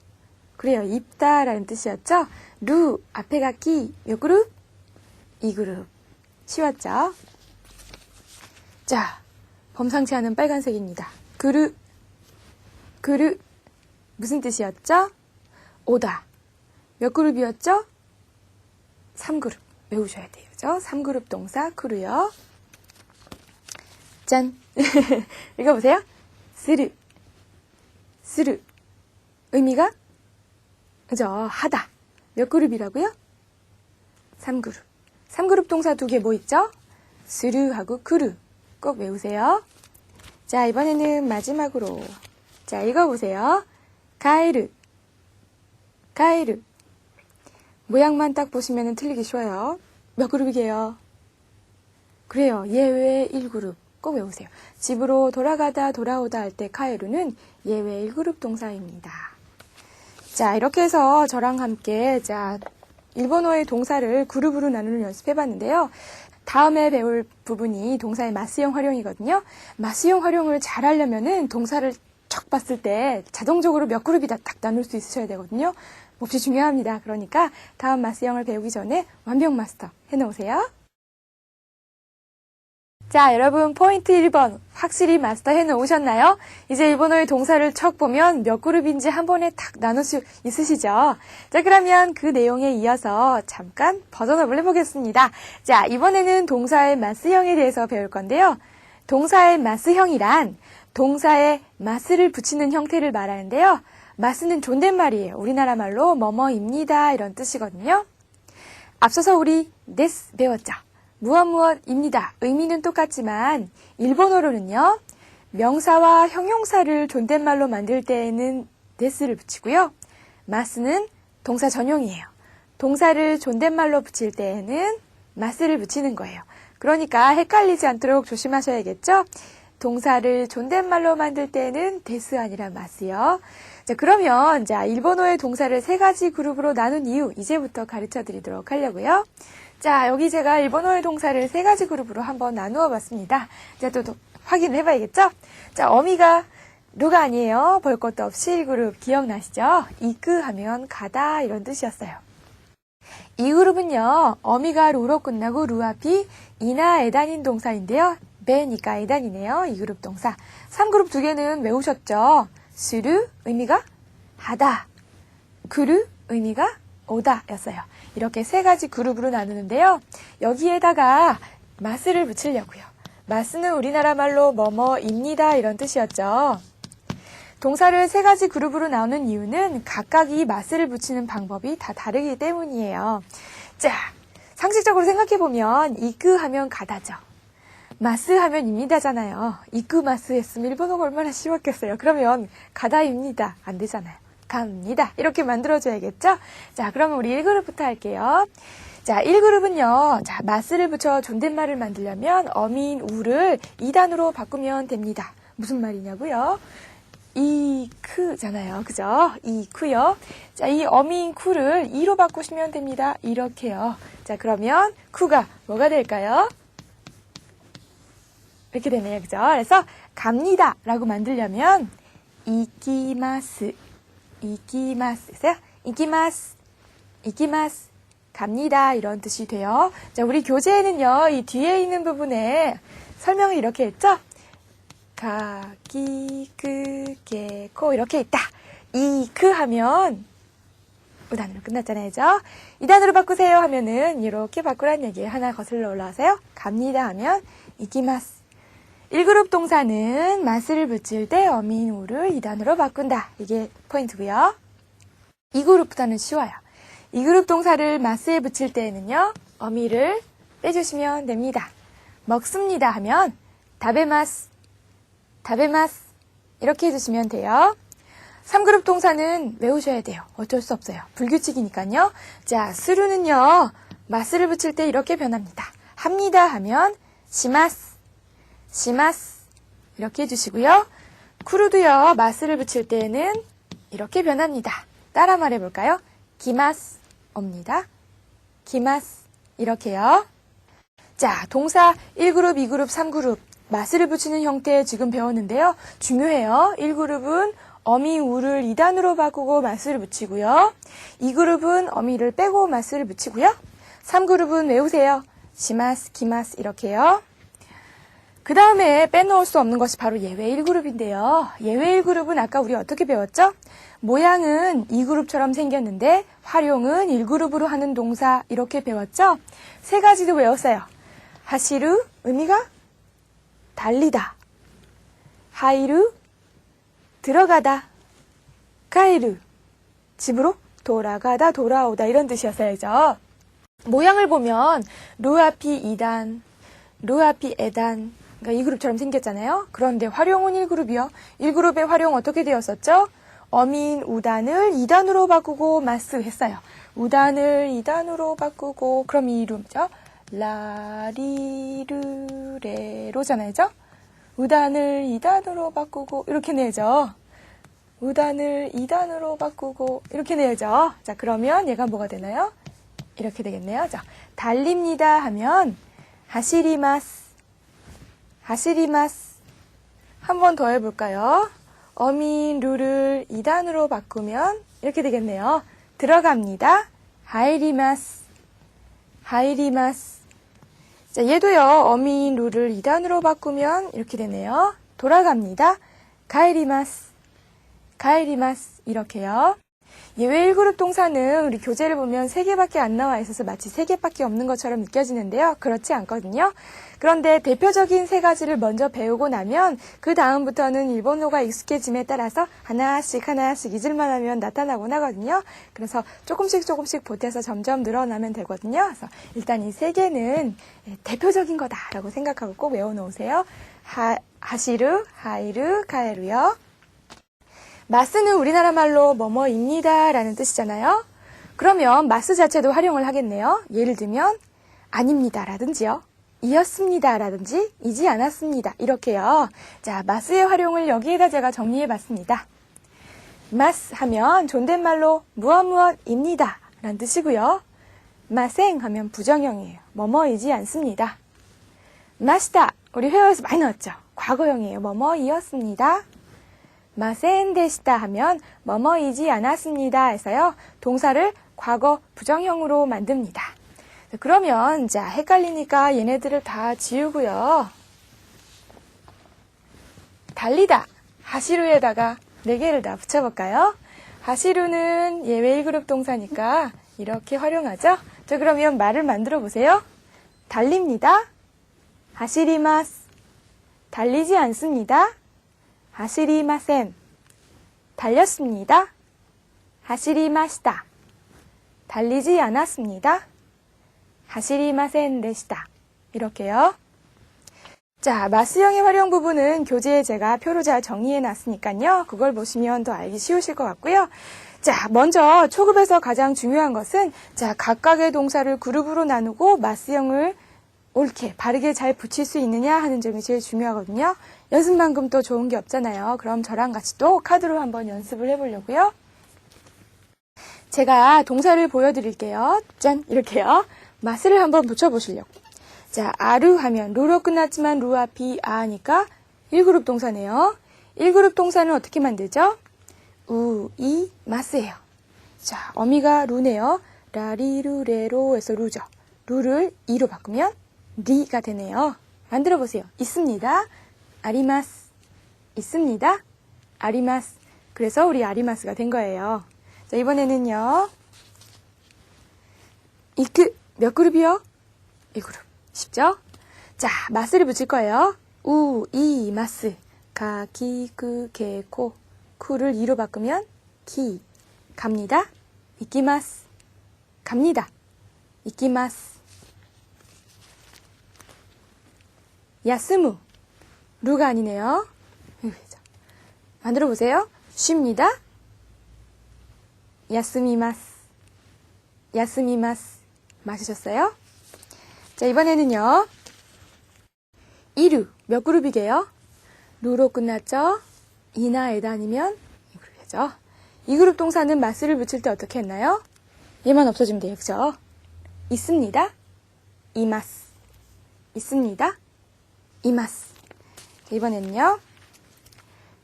그래요. 입다 라는 뜻이었죠? 루, 앞에가 기, 몇 그룹? 2그룹. 쉬웠죠? 자, 범상치 않은 빨간색입니다. 그르, 그르. 무슨 뜻이었죠? 오다. 몇 그룹이었죠? 3그룹. 외우셔야 돼요. 그죠? 3그룹 동사 그루요. 짠! 읽어보세요. 스르, 스르. 의미가? 그죠? 하다. 몇 그룹이라고요? 3그룹. 3그룹 동사 2개 뭐 있죠? 스르하고 크루. 꼭 외우세요. 자, 이번에는 마지막으로. 자, 읽어보세요. 가에르, 가에르. 모양만 딱 보시면 틀리기 쉬워요. 몇 그룹이게요? 그래요. 예외 1그룹. 꼭 외우세요. 집으로 돌아가다 돌아오다 할 때 카에루는 예외 1그룹 동사입니다. 자, 이렇게 해서 저랑 함께 자 일본어의 동사를 그룹으로 나누는 연습해봤는데요. 다음에 배울 부분이 동사의 마스형 활용이거든요. 마스형 활용을 잘 하려면은 동사를 척 봤을 때 자동적으로 몇 그룹이다 딱 나눌 수 있으셔야 되거든요. 몹시 중요합니다. 그러니까 다음 마스형을 배우기 전에 완벽 마스터 해놓으세요. 자, 여러분 포인트 1번 확실히 마스터 해놓으셨나요? 이제 일본어의 동사를 척 보면 몇 그룹인지 한 번에 딱 나눌 수 있으시죠? 자, 그러면 그 내용에 이어서 잠깐 버전업을 해보겠습니다. 자, 이번에는 동사의 마스형에 대해서 배울 건데요. 동사의 마스형이란 동사에 마스를 붙이는 형태를 말하는데요. 마스는 존댓말이에요. 우리나라 말로 뭐뭐입니다 이런 뜻이거든요. 앞서서 우리 데스 배웠죠. 무엇무엇입니다. 의미는 똑같지만 일본어로는요. 명사와 형용사를 존댓말로 만들 때에는 데스를 붙이고요. 마스는 동사 전용이에요. 동사를 존댓말로 붙일 때에는 마스를 붙이는 거예요. 그러니까 헷갈리지 않도록 조심하셔야겠죠? 동사를 존댓말로 만들 때는 데스 아니라 마스요. 자, 그러면 일본어의 동사를 3가지 그룹으로 나눈 이유 이제부터 가르쳐 드리도록 하려고요. 자, 여기 제가 일본어의 동사를 3가지 그룹으로 한번 나누어 봤습니다. 자, 또 확인을 해봐야겠죠? 자, 어미가 루가 아니에요. 볼 것도 없이 1그룹 기억나시죠? 이끄 하면 가다 이런 뜻이었어요. 이 그룹은요, 어미가 루로 끝나고 루 앞이 이나 에단인 동사인데요. 베니까 에단이네요. 이 그룹 동사. 3그룹 2개는 외우셨죠? 스루 의미가 하다, 그루 의미가 오다 였어요. 이렇게 3가지 그룹으로 나누는데요. 여기에다가 마스를 붙이려고요. 마스는 우리나라 말로 뭐뭐입니다 이런 뜻이었죠. 동사를 3가지 그룹으로 나누는 이유는 각각 이 마스를 붙이는 방법이 다 다르기 때문이에요. 자, 상식적으로 생각해보면 이끄 하면 가다죠. 마스 하면 입니다잖아요. 이끄 마스 했으면 일본어가 얼마나 쉬웠겠어요. 그러면 가다입니다. 안 되잖아요. 갑니다. 이렇게 만들어줘야겠죠? 자, 그러면 우리 1그룹부터 할게요. 자, 1그룹은요. 자, 마스를 붙여 존댓말을 만들려면 어미인 우를 2단으로 바꾸면 됩니다. 무슨 말이냐고요? 이크잖아요. 그죠? 이크요. 자, 이 어미인 쿠를 2로 바꾸시면 됩니다. 이렇게요. 자, 그러면 쿠가 뭐가 될까요? 이렇게 되네요. 그죠? 그래서 갑니다 라고 만들려면 이키마스, 이키마스, 이키마스, 이키마스, 갑니다 이런 뜻이 돼요. 자, 우리 교재에는요, 이 뒤에 있는 부분에 설명을 이렇게 했죠? 가기, 그, 게, 코 이렇게 있다. 이크 하면 5단으로 끝났잖아요. 그죠? 2단으로 바꾸세요 하면은 이렇게 바꾸란 얘기예요. 하나 거슬러 올라와서요. 갑니다 하면 이키마스. 1그룹 동사는 마스를 붙일 때 어미인 우를 2단으로 바꾼다. 이게 포인트고요. 2그룹보다는 쉬워요. 2그룹 동사를 마스에 붙일 때에는요. 어미를 빼주시면 됩니다. 먹습니다 하면 다베마스, 다베마스 이렇게 해주시면 돼요. 3그룹 동사는 외우셔야 돼요. 어쩔 수 없어요. 불규칙이니까요. 자, 스루는요. 마스를 붙일 때 이렇게 변합니다. 합니다 하면 시마스, 시마스 이렇게 해주시고요. 쿠루도요. 마스를 붙일 때는 이렇게 변합니다. 따라 말해볼까요? 기마스 옵니다. 기마스 이렇게요. 자, 동사 1그룹, 2그룹, 3그룹 마스를 붙이는 형태 지금 배웠는데요. 중요해요. 1그룹은 어미 우를 2단으로 바꾸고 마스를 붙이고요. 2그룹은 어미를 빼고 마스를 붙이고요. 3그룹은 외우세요. 시마스, 기마스 이렇게요. 그 다음에 빼놓을 수 없는 것이 바로 예외 1그룹인데요. 예외 1그룹은 아까 우리 어떻게 배웠죠? 모양은 2그룹처럼 생겼는데 활용은 1그룹으로 하는 동사 이렇게 배웠죠? 3가지도 외웠어요. 하시루 의미가 달리다, 하이루 들어가다, 가이루 집으로 돌아가다 돌아오다 이런 뜻이었어야죠. 모양을 보면 루 앞이 2단, 루 앞이 에단 그러니까 2그룹처럼 생겼잖아요. 그런데 활용은 1그룹이요. 1그룹의 활용 어떻게 되었었죠? 어민 우단을 2단으로 바꾸고 마스 했어요. 우단을 2단으로 바꾸고 그럼 이 이름이죠. 라리르레로잖아요. 우단을 2단으로 바꾸고 이렇게 내죠. 우단을 2단으로 바꾸고 이렇게 내죠. 자, 그러면 얘가 뭐가 되나요? 이렇게 되겠네요. 자, 달립니다 하면 하시리마스, 하시리마스. 한 번 더 해볼까요? 어민 루를 2단으로 바꾸면 이렇게 되겠네요. 들어갑니다. 하이리마스, 하이리마스. 자, 얘도요. 어민 루를 2단으로 바꾸면 이렇게 되네요. 돌아갑니다. 가이리마스, 가이리마스 이렇게요. 예외 1그룹 동사는 우리 교재를 보면 3개밖에 안 나와 있어서 마치 3개밖에 없는 것처럼 느껴지는데요. 그렇지 않거든요. 그런데 대표적인 3가지를 먼저 배우고 나면 그 다음부터는 일본어가 익숙해짐에 따라서 하나씩 하나씩 잊을만 하면 나타나곤 하거든요. 그래서 조금씩 보태서 점점 늘어나면 되거든요. 그래서 일단 이 3개는 대표적인 거다라고 생각하고 꼭 외워놓으세요. 하시루, 하이루, 가에루요. 마스는 우리나라 말로 뭐뭐입니다 라는 뜻이잖아요. 그러면 마스 자체도 활용을 하겠네요. 예를 들면 아닙니다 라든지요. 이었습니다 라든지 이지 않았습니다 이렇게요. 자, 마스의 활용을 여기에다 제가 정리해 봤습니다. 마스 하면 존댓말로 무엇무엇입니다 라는 뜻이고요. 마생 하면 부정형이에요. 뭐뭐이지 않습니다. 마시다 우리 회화에서 많이 나왔죠. 과거형이에요. 뭐뭐이었습니다. 마센 데시다 하면 뭐뭐이지 않았습니다 해서요. 동사를 과거 부정형으로 만듭니다. 그러면 자, 헷갈리니까 얘네들을 다 지우고요. 달리다 하시루에다가 4개를 다 붙여볼까요? 하시루는 예외 1그룹 동사니까 이렇게 활용하죠. 자, 그러면 말을 만들어 보세요. 달립니다. 하시리마스. 달리지 않습니다. 하시리마센. 달렸습니다. 하시리마시다. 달리지 않았습니다. 하시리마센 데시다. 이렇게요. 자, 마스형의 활용 부분은 교재에 제가 표로 잘 정리해 놨으니까요. 그걸 보시면 더 알기 쉬우실 것 같고요. 자, 먼저 초급에서 가장 중요한 것은 자, 각각의 동사를 그룹으로 나누고 마스형을 옳게 바르게 잘 붙일 수 있느냐 하는 점이 제일 중요하거든요. 연습만큼 또 좋은 게 없잖아요. 그럼 저랑 같이 또 카드로 한번 연습을 해보려고요. 제가 동사를 보여드릴게요. 짠! 이렇게요. 마스를 한번 붙여보시려고. 자, 아루 하면 루로 끝났지만 루 앞이 아니까 1그룹 동사네요. 1그룹 동사는 어떻게 만들죠? 우, 이, 마스예요. 자, 어미가 루네요. 라리루레로 해서 루죠. 루를 이로 바꾸면 리가 되네요. 만들어 보세요. 있습니다. 아리마스. 있습니다. 아리마스. 그래서 우리 아리마스가 된 거예요. 자, 이번에는요. 이크 몇 그룹이요? 1그룹. 쉽죠? 자, 마스를 붙일 거예요. 우, 이, 마스. 가, 기, 그, 게, 코. 쿠를 이로 바꾸면 기. 갑니다. 이키마스. 갑니다. 이키마스. 야스무. 루가 아니네요. 만들어 보세요. 쉽니다. 야스미마스. 야스미마스. 마시셨어요? 자, 이번에는요. 이루. 몇 그룹이게요? 루로 끝났죠? 이나 에다 아니면 이 그룹이죠. 이 그룹 동사는 마스를 붙일 때 어떻게 했나요? 얘만 없어지면 돼요. 그죠? 있습니다. 이마스. 있습니다. 이마스. 자, 이번에는요.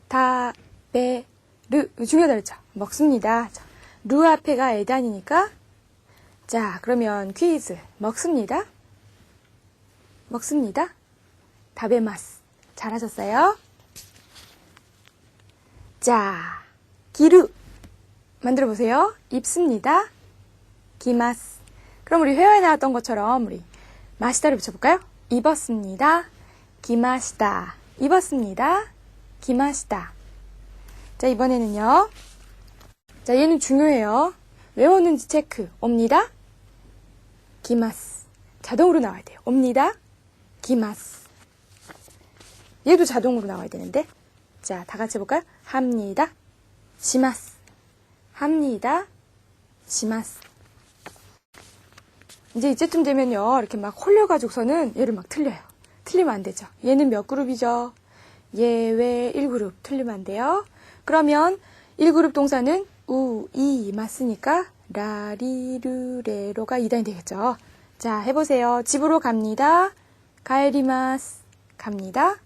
다, 베, 르. 중요하다 그랬죠? 먹습니다. 자, 루 앞에가 에단이니까 자, 그러면 퀴즈. 먹습니다. 먹습니다. 다베마스. 잘하셨어요? 자, 기루. 만들어 보세요. 입습니다. 기마스. 그럼 우리 회화에 나왔던 것처럼 우리 마시다를 붙여볼까요? 입었습니다. 기마시다. 입었습니다. 기마시다. 자, 이번에는요. 자, 얘는 중요해요. 외웠는지 체크. 옵니다. 기마스. 자동으로 나와야 돼요. 옵니다. 기마스. 얘도 자동으로 나와야 되는데. 자, 다 같이 해볼까요? 합니다. 시마스. 합니다. 시마스. 이제 이제쯤 되면요. 이렇게 막 홀려가지고서는 얘를 막 틀려요. 틀리면 안 되죠. 얘는 몇 그룹이죠? 예외 1그룹. 틀리면 안 돼요. 그러면 1그룹 동사는 우, 이, 마스니까 라리루레로가 2단이 되겠죠. 자, 해보세요. 집으로 갑니다. 가에리마스. 갑니다.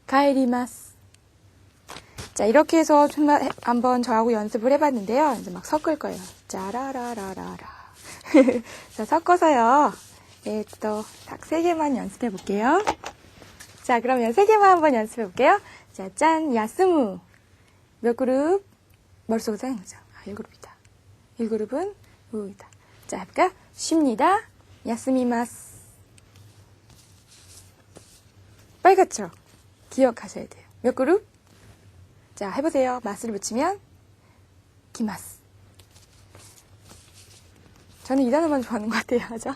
가에리마스. 자, 이렇게 해서 정말 한번 저하고 연습을 해봤는데요. 이제 막 섞을 거예요. 짜라라라라라. 자, 섞어서요. 또 딱 3개만 연습해 볼게요. 자, 그러면 3개만 한번 연습해 볼게요. 자, 짠, 야스무. 몇 그룹? 머릿속에 쌓인 거죠. 1그룹이다. 1그룹은 우이다. 자, 해볼까요? 쉽니다. 야스미마스. 빨갛죠? 기억하셔야 돼요. 몇 그룹? 자, 해보세요. 마스를 붙이면 기마스. 저는 이 단어만 좋아하는 것 같아요. 그죠?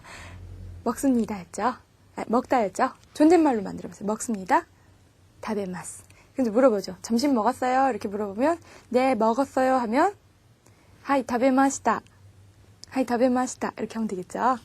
먹습니다 했죠? 먹다 했죠? 존댓말로 만들어보세요. 먹습니다. 다베마스. 근데 물어보죠. 점심 먹었어요? 이렇게 물어보면 네, 먹었어요 하면 하이, 다베마시다. 하이 타베마시타 이렇게 하면 되겠죠.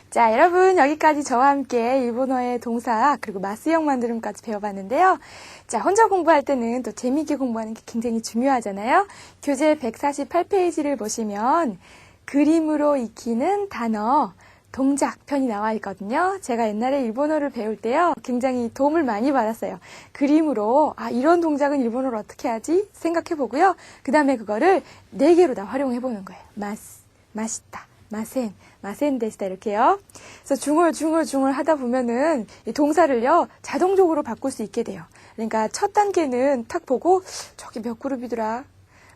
자, 여러분 여기까지 저와 함께 일본어의 동사 그리고 마스형 만들음까지 배워봤는데요. 자, 혼자 공부할 때는 또 재미있게 공부하는 게 굉장히 중요하잖아요. 교재 148페이지를 보시면 그림으로 익히는 단어 동작 편이 나와 있거든요. 제가 옛날에 일본어를 배울 때요. 굉장히 도움을 많이 받았어요. 그림으로 이런 동작은 일본어로 어떻게 하지? 생각해 보고요. 그 다음에 그거를 4개로 다 활용해 보는 거예요. 맛있다. 마센 데시다 이렇게요. 그래서 중얼 하다 보면은 이 동사를요 자동적으로 바꿀 수 있게 돼요. 그러니까 첫 단계는 탁 보고 저기 몇 그룹이더라,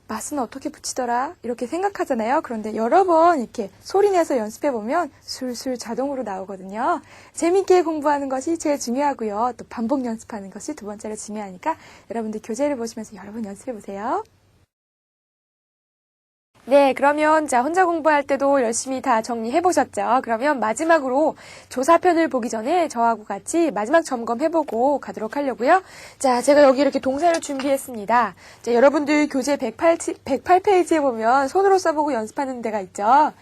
맛은 어떻게 붙이더라 이렇게 생각하잖아요. 그런데 여러 번 이렇게 소리내서 연습해 보면 술술 자동으로 나오거든요. 재밌게 공부하는 것이 제일 중요하고요. 또 반복 연습하는 것이 두 번째로 중요하니까 여러분들 교재를 보시면서 여러 번 연습해 보세요. 네, 그러면 자 혼자 공부할 때도 열심히 다 정리해 보셨죠? 그러면 마지막으로 조사편을 보기 전에 저하고 같이 마지막 점검해보고 가도록 하려고요. 자, 제가 여기 이렇게 동사를 준비했습니다. 자, 여러분들 교재 108페이지에 보면 손으로 써보고 연습하는 데가 있죠.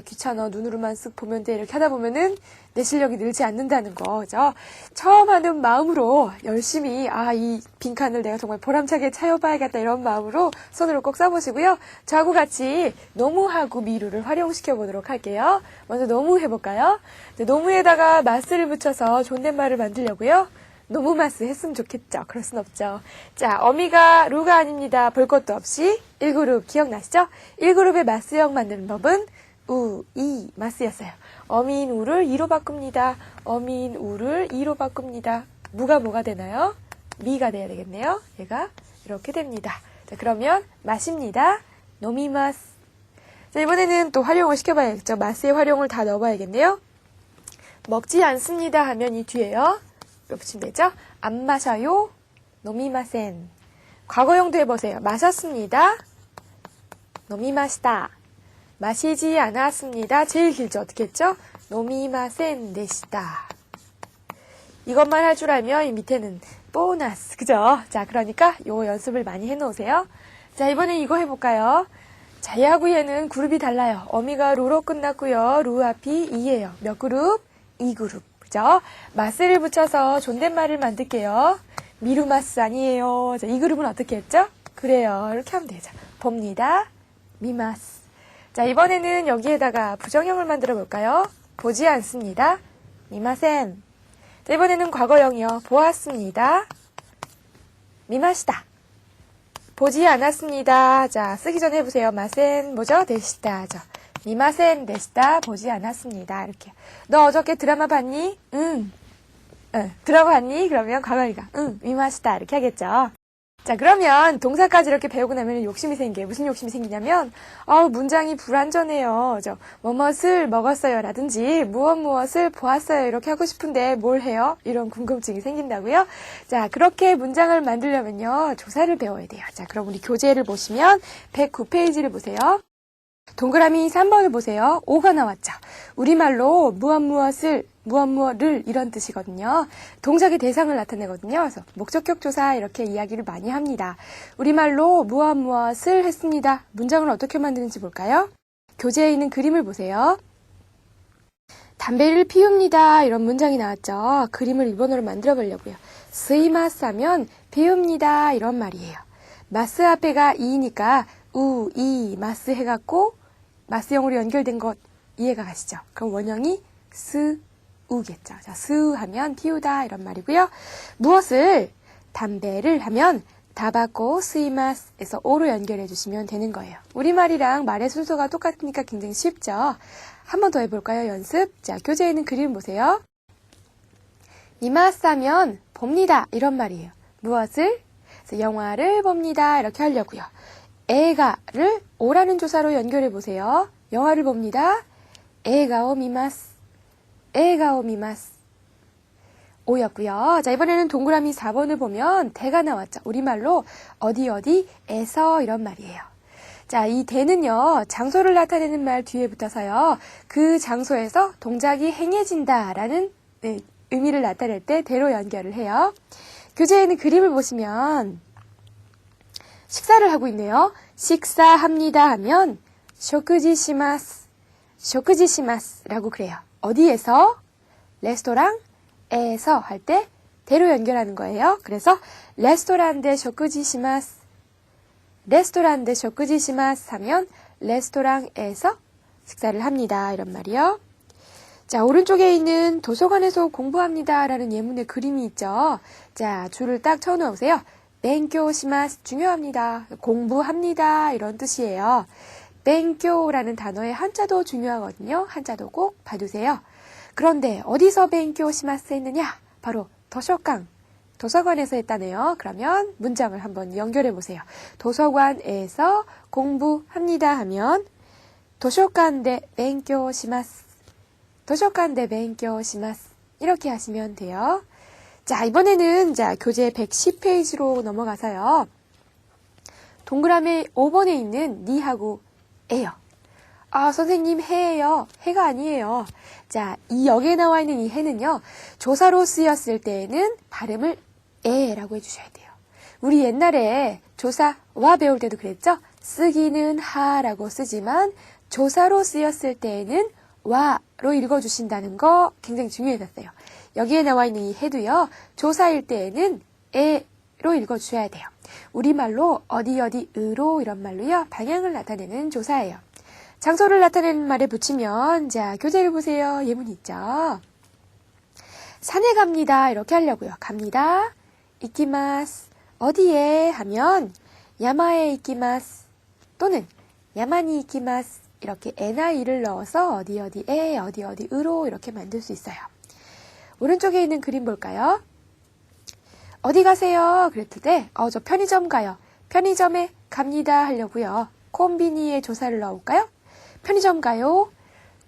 귀찮아. 눈으로만 쓱 보면 돼. 이렇게 하다 보면은 내 실력이 늘지 않는다는 거죠. 처음 하는 마음으로 열심히 이 빈칸을 내가 정말 보람차게 차여봐야겠다 이런 마음으로 손으로 꼭 써보시고요. 저하고 같이 노무하고 미루를 활용시켜 보도록 할게요. 먼저 노무 해볼까요? 노무에다가 마스를 붙여서 존댓말을 만들려고요. 노무마스 했으면 좋겠죠. 그럴 순 없죠. 자, 어미가 루가 아닙니다. 볼 것도 없이 1그룹 기억나시죠? 1그룹의 마스형 만드는 법은 이, 마스였어요. 어민 우를 이로 바꿉니다. 어민 우를 이로 바꿉니다. 무가 뭐가 되나요? 미가 돼야 되겠네요. 얘가 이렇게 됩니다. 자, 그러면 마십니다. 노미마스. 자, 이번에는 또 활용을 시켜봐야겠죠. 마스의 활용을 다 넣어봐야겠네요. 먹지 않습니다 하면 이 뒤에요. 이렇게 붙이면 되죠? 안 마셔요. 노미마센. 과거형도 해보세요. 마셨습니다. 노미마시다. 마시지 않았습니다. 제일 길죠. 어떻게 했죠? 노미마센 데시다. 이것만 할 줄 알면 이 밑에는 보너스. 그죠? 자, 그러니까 요 연습을 많이 해놓으세요. 자, 이번엔 이거 해볼까요? 자, 얘하고 얘는 그룹이 달라요. 어미가 루로 끝났고요. 루 앞이 2예요. 몇 그룹? 2그룹. 그죠? 마스를 붙여서 존댓말을 만들게요. 미루마스 아니에요. 자, 이 그룹은 어떻게 했죠? 그래요. 이렇게 하면 되죠. 봅니다. 미마스. 자, 이번에는 여기에다가 부정형을 만들어 볼까요? 보지 않습니다. 미마센. 자, 이번에는 과거형이요. 보았습니다. 미마시다. 보지 않았습니다. 자, 쓰기 전에 해보세요. 마센, 뭐죠? 데시다죠. 미마센 데시다. 보지 않았습니다. 이렇게. 너 어저께 드라마 봤니? 응. 드라마 봤니? 그러면 과거형이가 미마시다. 이렇게 하겠죠. 자, 그러면 동사까지 이렇게 배우고 나면 욕심이 생겨요. 무슨 욕심이 생기냐면 문장이 불완전해요. 뭐뭇을 먹었어요 라든지 무엇을 보았어요 이렇게 하고 싶은데 뭘 해요? 이런 궁금증이 생긴다고요. 자, 그렇게 문장을 만들려면요. 조사를 배워야 돼요. 자, 그럼 우리 교재를 보시면 109페이지를 보세요. 동그라미 3번을 보세요. 5가 나왔죠. 우리말로 무엇을 이런 뜻이거든요. 동작의 대상을 나타내거든요. 그래서 목적격 조사 이렇게 이야기를 많이 합니다. 우리말로 무엇을 했습니다. 문장을 어떻게 만드는지 볼까요? 교재에 있는 그림을 보세요. 담배를 피웁니다. 이런 문장이 나왔죠. 그림을 일본어로 만들어 보려고요. 스이마스 하면 피웁니다. 이런 말이에요. 마스 앞에가 이니까 이, 마스 해갖고 마스형으로 연결된 것 이해가 가시죠? 그럼 원형이 우겠죠. 자, 하면 피우다 이런 말이고요. 무엇을 담배를 하면 다바코 스이마스에서 오로 연결해 주시면 되는 거예요. 우리말이랑 말의 순서가 똑같으니까 굉장히 쉽죠. 한 번 더 해볼까요? 연습. 자, 교재에 있는 그림 보세요. 미마스 하면 봅니다 이런 말이에요. 무엇을? 그래서 영화를 봅니다 이렇게 하려고요. 에가를 오라는 조사로 연결해 보세요. 영화를 봅니다. 에가오 미마스. 에가오 미마스. 오였고요. 자, 이번에는 동그라미 4번을 보면 대가 나왔죠. 우리말로 어디에서 이런 말이에요. 자, 이 대는요. 장소를 나타내는 말 뒤에 붙어서요. 그 장소에서 동작이 행해진다라는 의미를 나타낼 때 대로 연결을 해요. 교재에는 그림을 보시면 식사를 하고 있네요. 식사합니다 하면 쇼쿠지 시마스. 쇼크지시마스라고 그래요. 어디에서? 레스토랑에서 할 때 대로 연결하는 거예요. 그래서 레스토랑데 쇼크지시마스, 레스토랑데 쇼크지시마스 하면 레스토랑에서 식사를 합니다. 이런 말이요. 자, 오른쪽에 있는 도서관에서 공부합니다 라는 예문의 그림이 있죠. 자, 줄을 딱 쳐놓으세요. 벤교시마스 중요합니다. 공부합니다 이런 뜻이에요. 벤교라는 단어의 한자도 중요하거든요. 한자도 꼭 봐두세요. 그런데 어디서 벤교시마스 했느냐? 바로 도서관에서 했다네요. 그러면 문장을 한번 연결해 보세요. 도서관에서 공부합니다 하면 도서관데 벤교시마스, 도서관데 벤교시마스 이렇게 하시면 돼요. 자, 이번에는 교재 110페이지로 넘어가서요. 동그라미 5번에 있는 니하고 에요. 아, 선생님 해예요. 해가 아니에요. 자, 이 여기에 나와 있는 이 해는요. 조사로 쓰였을 때에는 발음을 에라고 해주셔야 돼요. 우리 옛날에 조사와 배울 때도 그랬죠? 쓰기는 하라고 쓰지만 조사로 쓰였을 때에는 와로 읽어주신다는 거 굉장히 중요해졌어요. 여기에 나와 있는 이 해도요. 조사일 때에는 에로 읽어주셔야 돼요. 우리말로 어디으로 이런 말로요. 방향을 나타내는 조사예요. 장소를 나타내는 말에 붙이면 자, 교재를 보세요. 예문 있죠. 산에 갑니다. 이렇게 하려고요. 갑니다. 이키마스. 어디에 하면 야마에 이키마스 또는 야마니 이키마스 이렇게 에나 이를 넣어서 어디에 어디으로 이렇게 만들 수 있어요. 오른쪽에 있는 그림 볼까요? 어디 가세요? 그랬을 때 저 편의점 가요. 편의점에 갑니다 하려고요. 콤비니에 조사를 넣어볼까요? 편의점 가요.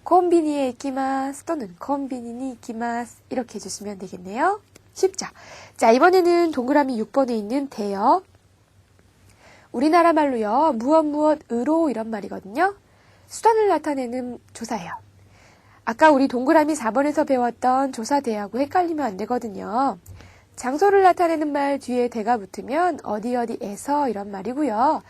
콤비니에 이키마스 또는 콤비니니 이키마스 이렇게 해주시면 되겠네요. 쉽죠? 자, 이번에는 동그라미 6번에 있는 대요. 우리나라 말로요. 무엇으로 이런 말이거든요. 수단을 나타내는 조사예요. 아까 우리 동그라미 4번에서 배웠던 조사대하고 헷갈리면 안 되거든요. 장소를 나타내는 말 뒤에 대가 붙으면 어디에서 이런 말이고요.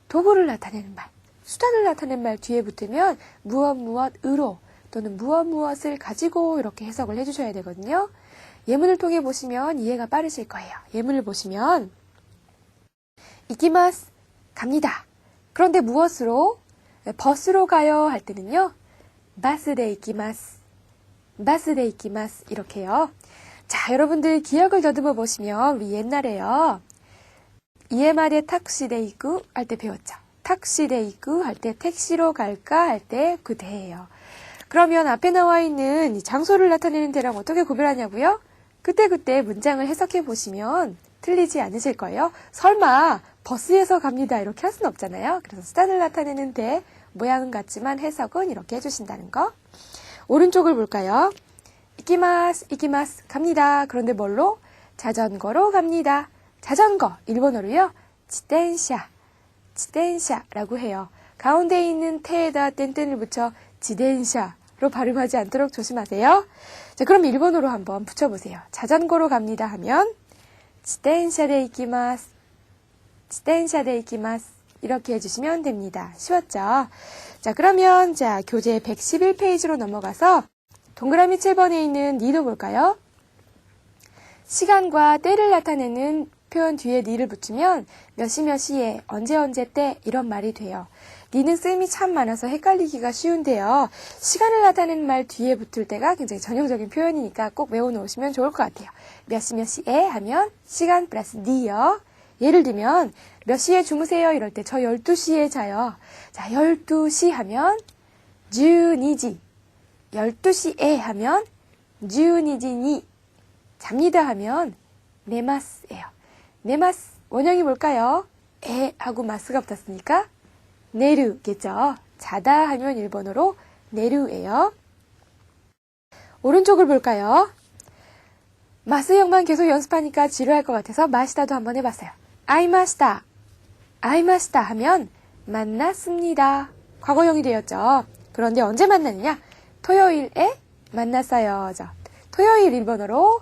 도구를 나타내는 말, 수단을 나타내는 말 뒤에 붙으면 무엇으로 또는 무엇을 가지고 이렇게 해석을 해주셔야 되거든요. 예문을 통해 보시면 이해가 빠르실 거예요. 예문을 보시면 이키마스 갑니다. 그런데 무엇으로? 버스로 가요 할 때는요. 바스데 이키마스, 바스데 이키마스 이렇게요. 자, 여러분들 기억을 더듬어 보시면 우리 옛날에요. 이에마데 탁시데 이쿠 할 때 배웠죠. 탁시데 이쿠 할 때 택시로 갈까 할 때 그 대예요. 그러면 앞에 나와 있는 이 장소를 나타내는 대랑 어떻게 구별하냐고요? 그때 문장을 해석해 보시면 틀리지 않으실 거예요. 설마 버스에서 갑니다 이렇게 할 수는 없잖아요. 그래서 수단을 나타내는 대 모양은 같지만 해석은 이렇게 해주신다는 거. 오른쪽을 볼까요? 이키마스 갑니다. 그런데 뭘로? 자전거로 갑니다. 자전거 일본어로요. 지텐샤라고 해요. 가운데 있는 태에다 땡땡을 붙여 지텐샤로 발음하지 않도록 조심하세요. 자, 그럼 일본어로 한번 붙여보세요. 자전거로 갑니다 하면 지텐샤데 이키마스, 지텐샤데 이키마스 이렇게 해주시면 됩니다. 쉬웠죠? 자, 그러면 교재 111페이지로 넘어가서 동그라미 7번에 있는 니도 볼까요? 시간과 때를 나타내는 표현 뒤에 니를 붙이면 몇 시에 언제 때 이런 말이 돼요. 니는 쓰임이 참 많아서 헷갈리기가 쉬운데요. 시간을 나타내는 말 뒤에 붙을 때가 굉장히 전형적인 표현이니까 꼭 외워놓으시면 좋을 것 같아요. 몇 시에 하면 시간 플러스 니요. 예를 들면 몇 시에 주무세요 이럴 때 저 12시에 자요. 자, 12시 하면 12시 12시에 하면 12시니 잡니다 하면 네마스예요. 네마스 원형이 뭘까요? 에 하고 마스가 붙었으니까 네르겠죠. 자다 하면 일본어로 네르예요. 오른쪽을 볼까요? 마스형만 계속 연습하니까 지루할 것 같아서 마시다도 한번 해봤어요. 아이마시다 하면 만났습니다. 과거형이 되었죠. 그런데 언제 만났느냐? 토요일에 만났어요. 토요일 일본어로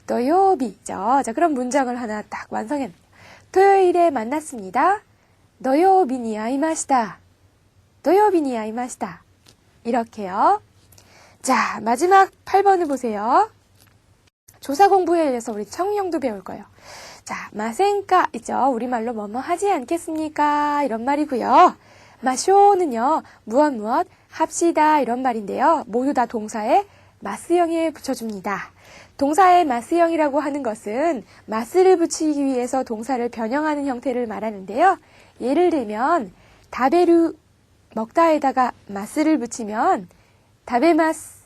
도요비죠. 자, 그럼 문장을 하나 딱 완성했네요. 토요일에 만났습니다. 도요비니 아이마시다. 도요비니 아이마시다. 이렇게요. 자, 마지막 8번을 보세요. 조사 공부에 의해서 우리 청용도 배울 거예요. 자, 마센까 있죠. 우리말로 뭐뭐 하지 않겠습니까? 이런 말이고요. 마쇼는요. 무엇 합시다 이런 말인데요. 모두 다 동사에 마스형에 붙여줍니다. 동사의 마스형이라고 하는 것은 마스를 붙이기 위해서 동사를 변형하는 형태를 말하는데요. 예를 들면 다베루 먹다에다가 마스를 붙이면 다베마스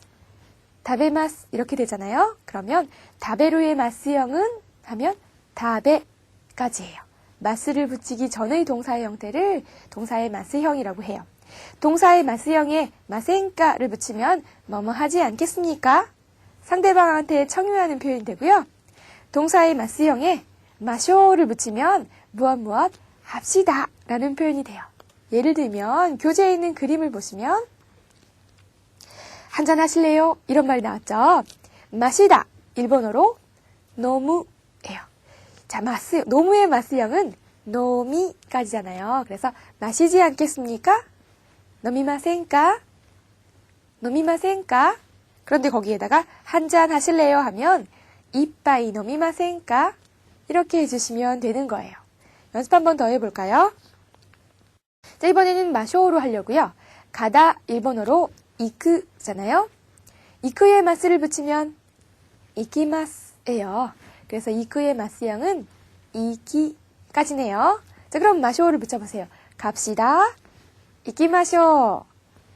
이렇게 되잖아요. 그러면 다베루의 마스형은 하면 다베까지예요. 마스를 붙이기 전의 동사의 형태를 동사의 마스형이라고 해요. 동사의 마스형에 마센까를 붙이면 뭐뭐 하지 않겠습니까? 상대방한테 청유하는 표현이 되고요. 동사의 마스형에 마쇼를 붙이면 무엇 합시다 라는 표현이 돼요. 예를 들면 교재에 있는 그림을 보시면 한잔 하실래요? 이런 말이 나왔죠. 마시다 일본어로 노무예요. 자, 노무의 마스형은 노미까지잖아요. 그래서 마시지 않겠습니까? 노미마센까? 노미마센까? 그런데 거기에다가 한잔 하실래요? 하면 이빠이 노미마센까? 이렇게 해주시면 되는 거예요. 연습 한 번 더 해볼까요? 자, 이번에는 마쇼로 하려고요. 가다 일본어로 이크잖아요. 이크에 마스를 붙이면 이키마스예요. 그래서 이크의 마스형은 이키까지네요. 자, 그럼 마쇼를 붙여보세요. 갑시다. 이키마쇼.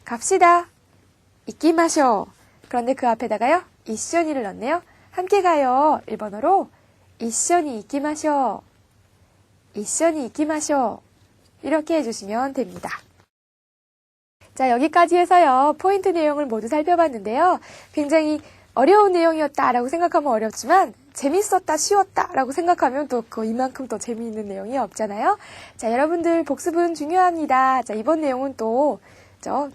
갑시다. 이키마쇼. 그런데 그 앞에다가요. 이쇼니를 넣네요. 함께 가요. 일본어로 이쇼니 이키마쇼. 이쇼니 이키마쇼. 이렇게 해주시면 됩니다. 자, 여기까지 해서요. 포인트 내용을 모두 살펴봤는데요. 굉장히 어려운 내용이었다라고 생각하면 어렵지만 재밌었다, 쉬웠다라고 생각하면 또 이만큼 또 재미있는 내용이 없잖아요. 자, 여러분들 복습은 중요합니다. 자, 이번 내용은 또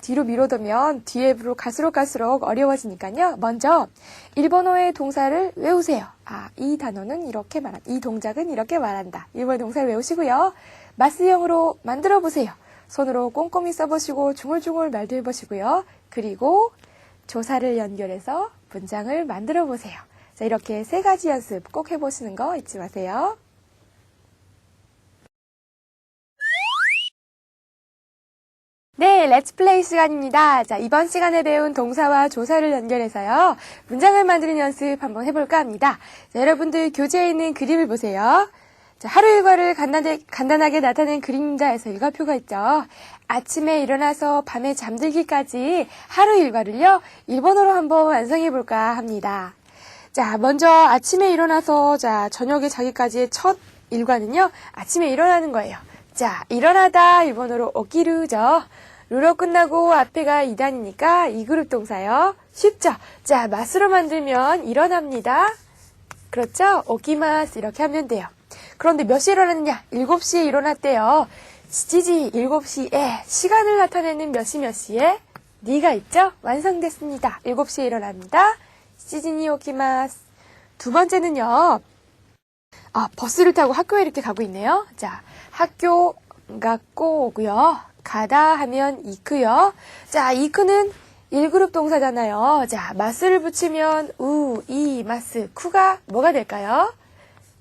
뒤로 미뤄두면 뒤에로 갈수록 어려워지니까요. 먼저 일본어의 동사를 외우세요. 아, 이 단어는 이렇게 말한다. 이 동작은 이렇게 말한다. 일본어 동사를 외우시고요. 마스형으로 만들어 보세요. 손으로 꼼꼼히 써보시고 중얼중얼 말도 해보시고요. 그리고 조사를 연결해서 문장을 만들어 보세요. 자, 이렇게 3가지 연습 꼭 해보시는 거 잊지 마세요. 네, 렛츠플레이 시간입니다. 자, 이번 시간에 배운 동사와 조사를 연결해서요. 문장을 만드는 연습 한번 해볼까 합니다. 자, 여러분들 교재에 있는 그림을 보세요. 자, 하루 일과를 간단하게 나타낸 그림자에서 일과표가 있죠. 아침에 일어나서 밤에 잠들기까지 하루 일과를요, 일본어로 한번 완성해볼까 합니다. 자, 먼저 아침에 일어나서 저녁에 자기까지의 첫 일과는요, 아침에 일어나는 거예요. 자, 일어나다 일본어로 오키루죠. 루로 끝나고 앞에가 2단이니까 2그룹 동사요. 쉽죠? 자, 마스로 만들면 일어납니다. 그렇죠? 오키마스 이렇게 하면 돼요. 그런데 몇 시에 일어났느냐? 7시에 일어났대요. 시지 7시에 시간을 나타내는 몇 시에 니가 있죠? 완성됐습니다. 7시에 일어납니다. 시지니 오키마스. 두 번째는요. 버스를 타고 학교에 이렇게 가고 있네요. 자, 학교 갔고 오고요. 가다 하면 이크요. 자, 이크는 1그룹 동사잖아요. 자, 마스를 붙이면 이, 마스, 쿠가 뭐가 될까요?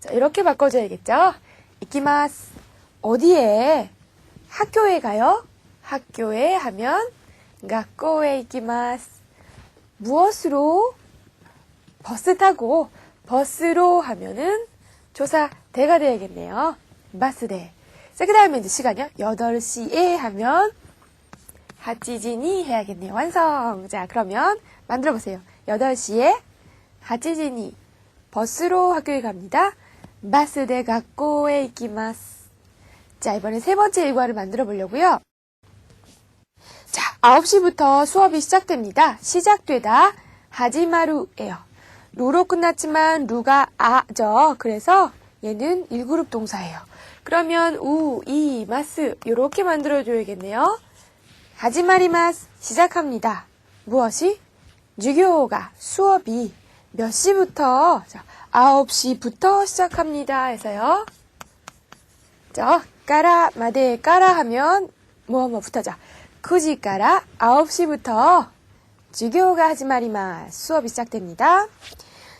자, 이렇게 바꿔줘야겠죠? 이키마스. 어디에? 학교에 가요? 학교에 하면学校에 이키마스. 무엇으로? 버스 타고 버스로 하면은 조사 대가 되야겠네요. 바스대. 자, 그 다음에 이제 시간이요. 8시에 하면 8시니 해야겠네요. 완성. 자, 그러면 만들어 보세요. 8시에 8시니 버스로 학교에 갑니다. 바스대学校에 이키마스. 자, 이번에 3번째 일과를 만들어 보려고요. 자, 9시부터 수업이 시작됩니다. 시작되다 하지마루예요. 루로 끝났지만 루가 아죠. 그래서 얘는 1그룹 동사예요. 그러면 이, 마스 이렇게 만들어줘야겠네요. 하지마리마스 시작합니다. 무엇이? 주교가 수업이 몇 시부터? 자, 9시부터 시작합니다. 해서요. 자, 까라 마데 까라 하면 뭐부터죠? 9시から 9시부터授業가始まります. 수업이 시작됩니다.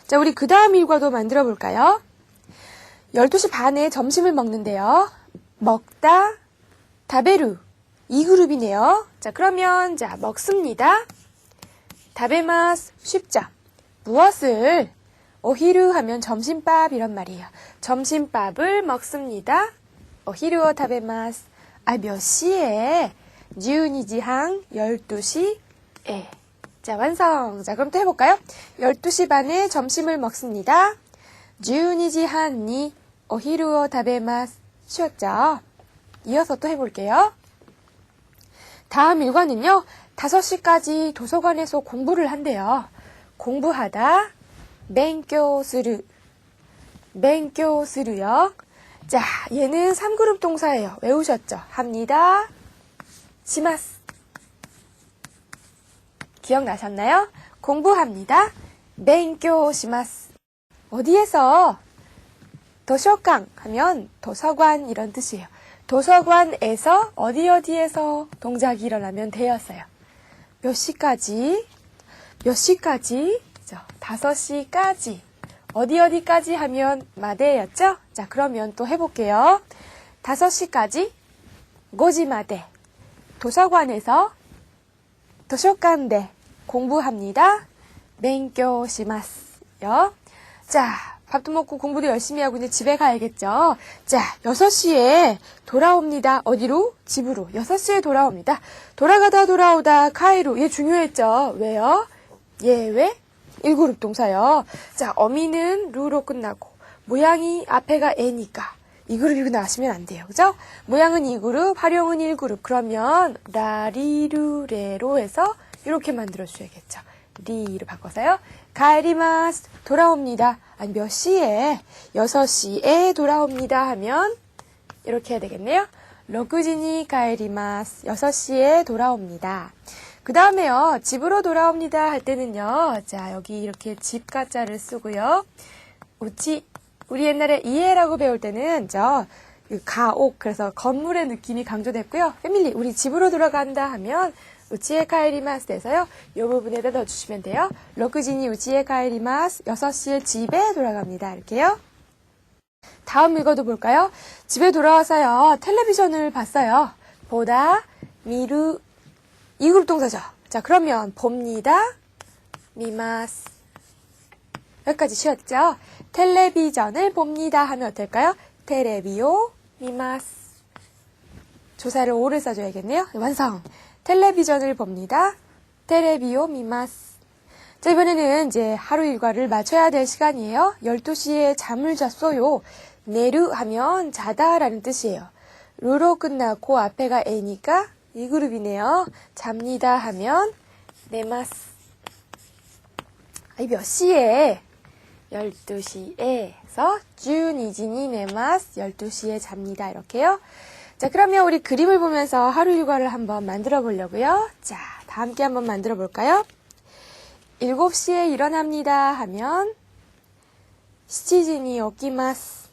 자, 우리 그 다음 일과도 만들어 볼까요? 12시 반에 점심을 먹는데요. 먹다, 다베루. 이 그룹이네요. 자, 그러면, 자, 먹습니다. 다베마스, 쉽죠? 무엇을? 오히루 하면 점심밥 이런 말이에요. 점심밥을 먹습니다. 오히루を 다베마스. 아, 몇 시에? 12시 한 12시에. 자, 완성. 자, 그럼 또 해볼까요? 12시 반에 점심을 먹습니다. 12시 한니 오히루を 다베마스. 쉬웠죠? 이어서 또 해볼게요. 다음 일과는요. 5시까지 도서관에서 공부를 한대요. 공부하다. 勉強する. 勉強する요. 자, 얘는 3그룹 동사예요. 외우셨죠? 합니다. 시마스. 기억나셨나요? 공부합니다. 勉強 시마스. 어디에서? 도서관 하면 도서관 이런 뜻이에요. 도서관에서 어디에서 동작이 일어나면 되었어요. 몇 시까지? 몇 시까지? 5시까지. 어디까지 하면 마데였죠? 자, 그러면 또 해볼게요. 5시까지 5시 마데. 도서관에서 도서관대 공부합니다. 勉強 시마스요. 자, 밥도 먹고 공부도 열심히 하고 이제 집에 가야겠죠. 자, 6시에 돌아옵니다. 어디로? 집으로. 6시에 돌아옵니다. 돌아가다 돌아오다 카이루. 얘 중요했죠. 왜요? 얘 왜? 1그룹 동사요. 자, 어미는 루로 끝나고 모양이 앞에가 에니까 2그룹이고 나시면 안 돼요. 그죠? 모양은 2그룹, 활용은 1그룹. 그러면 라리루레로 해서 이렇게 만들어줘야겠죠. 리로 바꿔서요. 가에리마스. 돌아옵니다. 아니, 몇 시에? 6시에 돌아옵니다 하면 이렇게 해야 되겠네요. 6시니 가에리마스. 6시에 돌아옵니다. 그 다음에요. 집으로 돌아옵니다 할 때는요. 자, 여기 이렇게 집 가짜를 쓰고요. 우치. 우리 옛날에 이해라고 배울 때는 가옥, 그래서 건물의 느낌이 강조됐고요. 패밀리, 우리 집으로 돌아간다 하면 우치에 카에리마스 돼서요. 이 부분에다 넣어주시면 돼요. 6시니 우치에 카에리마스. 6시에 집에 돌아갑니다. 이렇게요. 다음 읽어도 볼까요? 집에 돌아와서요. 텔레비전을 봤어요. 보다, 미루. 2그룹 동사죠. 자, 그러면 봅니다. 미마스. 여기까지 쉬웠죠? 텔레비전을 봅니다 하면 어떨까요? 테레비오 미마스. 조사를 오를 써줘야겠네요. 완성. 텔레비전을 봅니다. 테레비오 미마스. 자, 이번에는 이제 하루 일과를 맞춰야 될 시간이에요. 12시에 잠을 잤어요. 내루 하면 자다라는 뜻이에요. 루로 끝나고 앞에가 에니까 2그룹이네요. 잡니다 하면 네마스. 아니, 몇 시에? 12시에서 12시니 네마스. 12시에 잡니다. 이렇게요. 자, 그러면 우리 그림을 보면서 하루 일과를 한번 만들어 보려고요. 자, 다 함께 한번 만들어 볼까요? 7시에 일어납니다 하면 7시니 오키마스.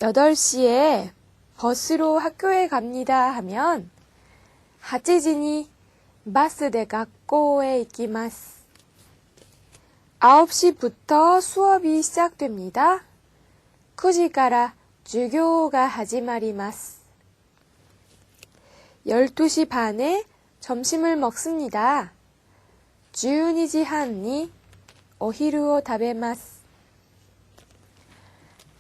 8시에 버스로 학교에 갑니다 하면 8시니 바스데 학교에 이키마스. 9시부터 수업이 시작됩니다. 9시から授業が始まります. 12시 반에 점심을 먹습니다. 12시 한니 오히루を 食べます.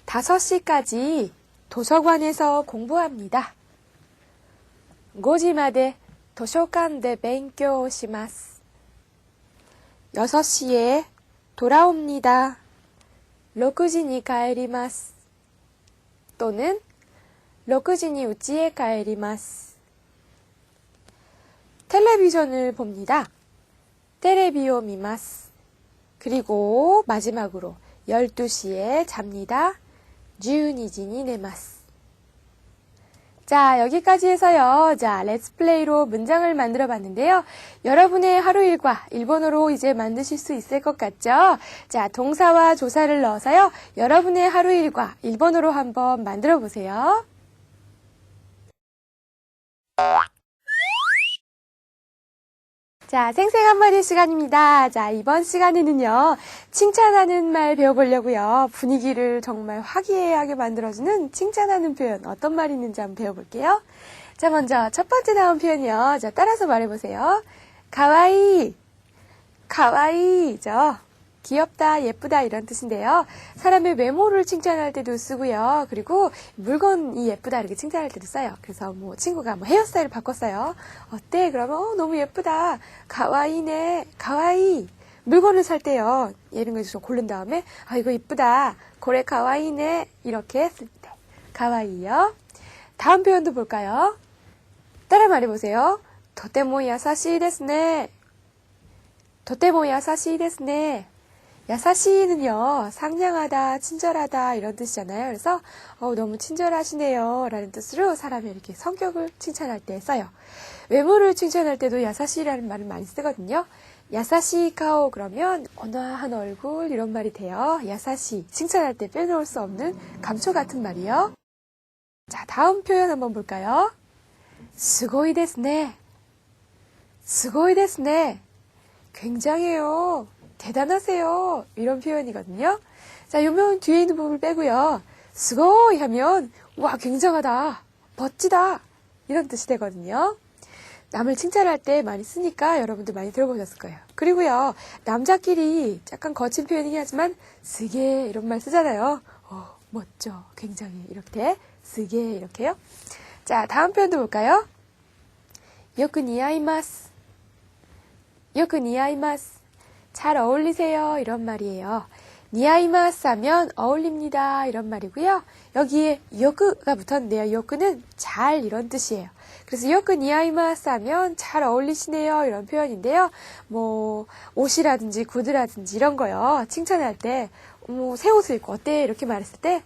5시까지 도서관에서 공부합니다. 5시まで 図書館で勉強します. 6시에 돌아옵니다. 6시に帰ります. 또는 6시に家へ帰ります. 텔레비전을 봅니다. テレビを見ます. 그리고 마지막으로 12시에 잡니다. 12시に寝ます. 자, 여기까지 해서요. 자, 렛츠플레이로 문장을 만들어 봤는데요. 여러분의 하루 일과 일본어로 이제 만드실 수 있을 것 같죠? 자, 동사와 조사를 넣어서요. 여러분의 하루 일과 일본어로 한번 만들어 보세요. 자, 생생 한마디 시간입니다. 자, 이번 시간에는요, 칭찬하는 말 배워보려고요. 분위기를 정말 화기애애하게 만들어주는 칭찬하는 표현, 어떤 말이 있는지 한번 배워볼게요. 자, 먼저 첫 번째 나온 표현이요. 자, 따라서 말해보세요. 가와이, 가와이죠. 귀엽다, 예쁘다 이런 뜻인데요. 사람의 외모를 칭찬할 때도 쓰고요. 그리고 물건이 예쁘다 이렇게 칭찬할 때도 써요. 그래서 뭐 친구가 뭐 헤어스타일을 바꿨어요. 어때? 그러면 너무 예쁘다. 가와이네. 가와이. 물건을 살 때요. 이런 거 좀 고른 다음에 이거 예쁘다. 고래 가와이네. 이렇게 쓸 때. 가와이요. 다음 표현도 볼까요? 따라 말해보세요. 도테모 야사시 데스네. 도테모 야사시 데스네. 야사시는요, 상냥하다, 친절하다 이런 뜻이잖아요. 그래서 너무 친절하시네요 라는 뜻으로 사람의 이렇게 성격을 칭찬할 때 써요. 외모를 칭찬할 때도 야사시라는 말을 많이 쓰거든요. 야사시카오 그러면 온화한 얼굴 이런 말이 돼요. 야사시 칭찬할 때 빼놓을 수 없는 감초 같은 말이요. 자, 다음 표현 한번 볼까요? 스고이 데스네. 스고이 데스네. 굉장해요. 대단하세요. 이런 표현이거든요. 자, 요면 뒤에 있는 부분을 빼고요. 스고이 하면 와 굉장하다. 멋지다. 이런 뜻이 되거든요. 남을 칭찬할 때 많이 쓰니까 여러분들 많이 들어보셨을 거예요. 그리고요. 남자끼리 약간 거친 표현이긴 하지만 스게 이런 말 쓰잖아요. 멋져. 굉장히 이렇게 스게 이렇게요. 자, 다음 표현도 볼까요? 요크 니아이마스. 요크 니아이마스. 잘 어울리세요. 이런 말이에요. 니아이마스 하면 어울립니다. 이런 말이고요. 여기에 요크가 붙었는데요. 요크는 잘 이런 뜻이에요. 그래서 요크 니아이마스 하면 잘 어울리시네요. 이런 표현인데요. 뭐 옷이라든지 구두라든지 이런 거요. 칭찬할 때 새 옷을 입고 어때? 이렇게 말했을 때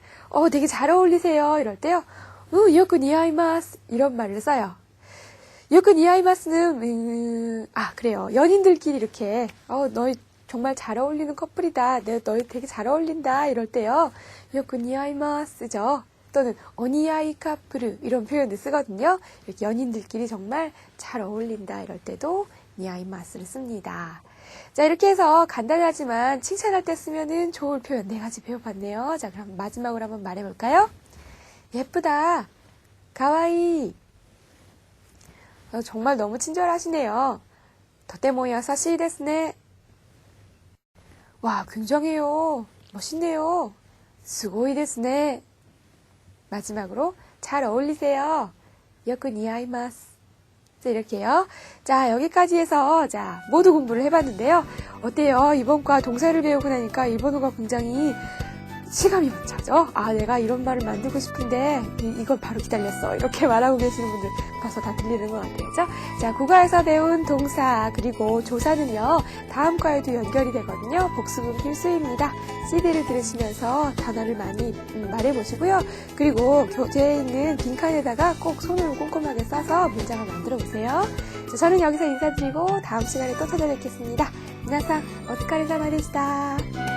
되게 잘 어울리세요. 이럴 때요. 요크 니아이마스 이런 말을 써요. 요크 니아이마스는 그래요. 연인들끼리 이렇게 너희 정말 잘 어울리는 커플이다. 너희 되게 잘 어울린다. 이럴 때요. 요크 니아이마스죠. 또는 오니아이 카프르 이런 표현을 쓰거든요. 이렇게 연인들끼리 정말 잘 어울린다. 이럴 때도 니아이마스를 씁니다. 자, 이렇게 해서 간단하지만 칭찬할 때 쓰면은 좋을 표현 4가지 배워봤네요. 자, 그럼 마지막으로 한번 말해볼까요? 예쁘다. 가와이. 정말 너무 친절하시네요. 도테모 야사시 데스네. 와, 굉장해요. 멋있네요. 스고이 데스네. 마지막으로 잘 어울리세요. 요크 니아이마스. 자, 이렇게요. 자, 여기까지 해서 모두 공부를 해봤는데요. 어때요? 이번 과 동사를 배우고 나니까 일본어가 굉장히 실감이 차죠? 내가 이런 말을 만들고 싶은데 이걸 바로 기다렸어. 이렇게 말하고 계시는 분들 벌써 다 들리는 것 같아요. 그죠? 자, 국어에서 배운 동사 그리고 조사는요. 다음 과에도 연결이 되거든요. 복습은 필수입니다. CD를 들으시면서 단어를 많이 말해보시고요. 그리고 교재에 있는 빈칸에다가 꼭 손으로 꼼꼼하게 싸서 문장을 만들어 보세요. 자, 저는 여기서 인사드리고 다음 시간에 또 찾아뵙겠습니다. 미나상 오츠카레사마でした.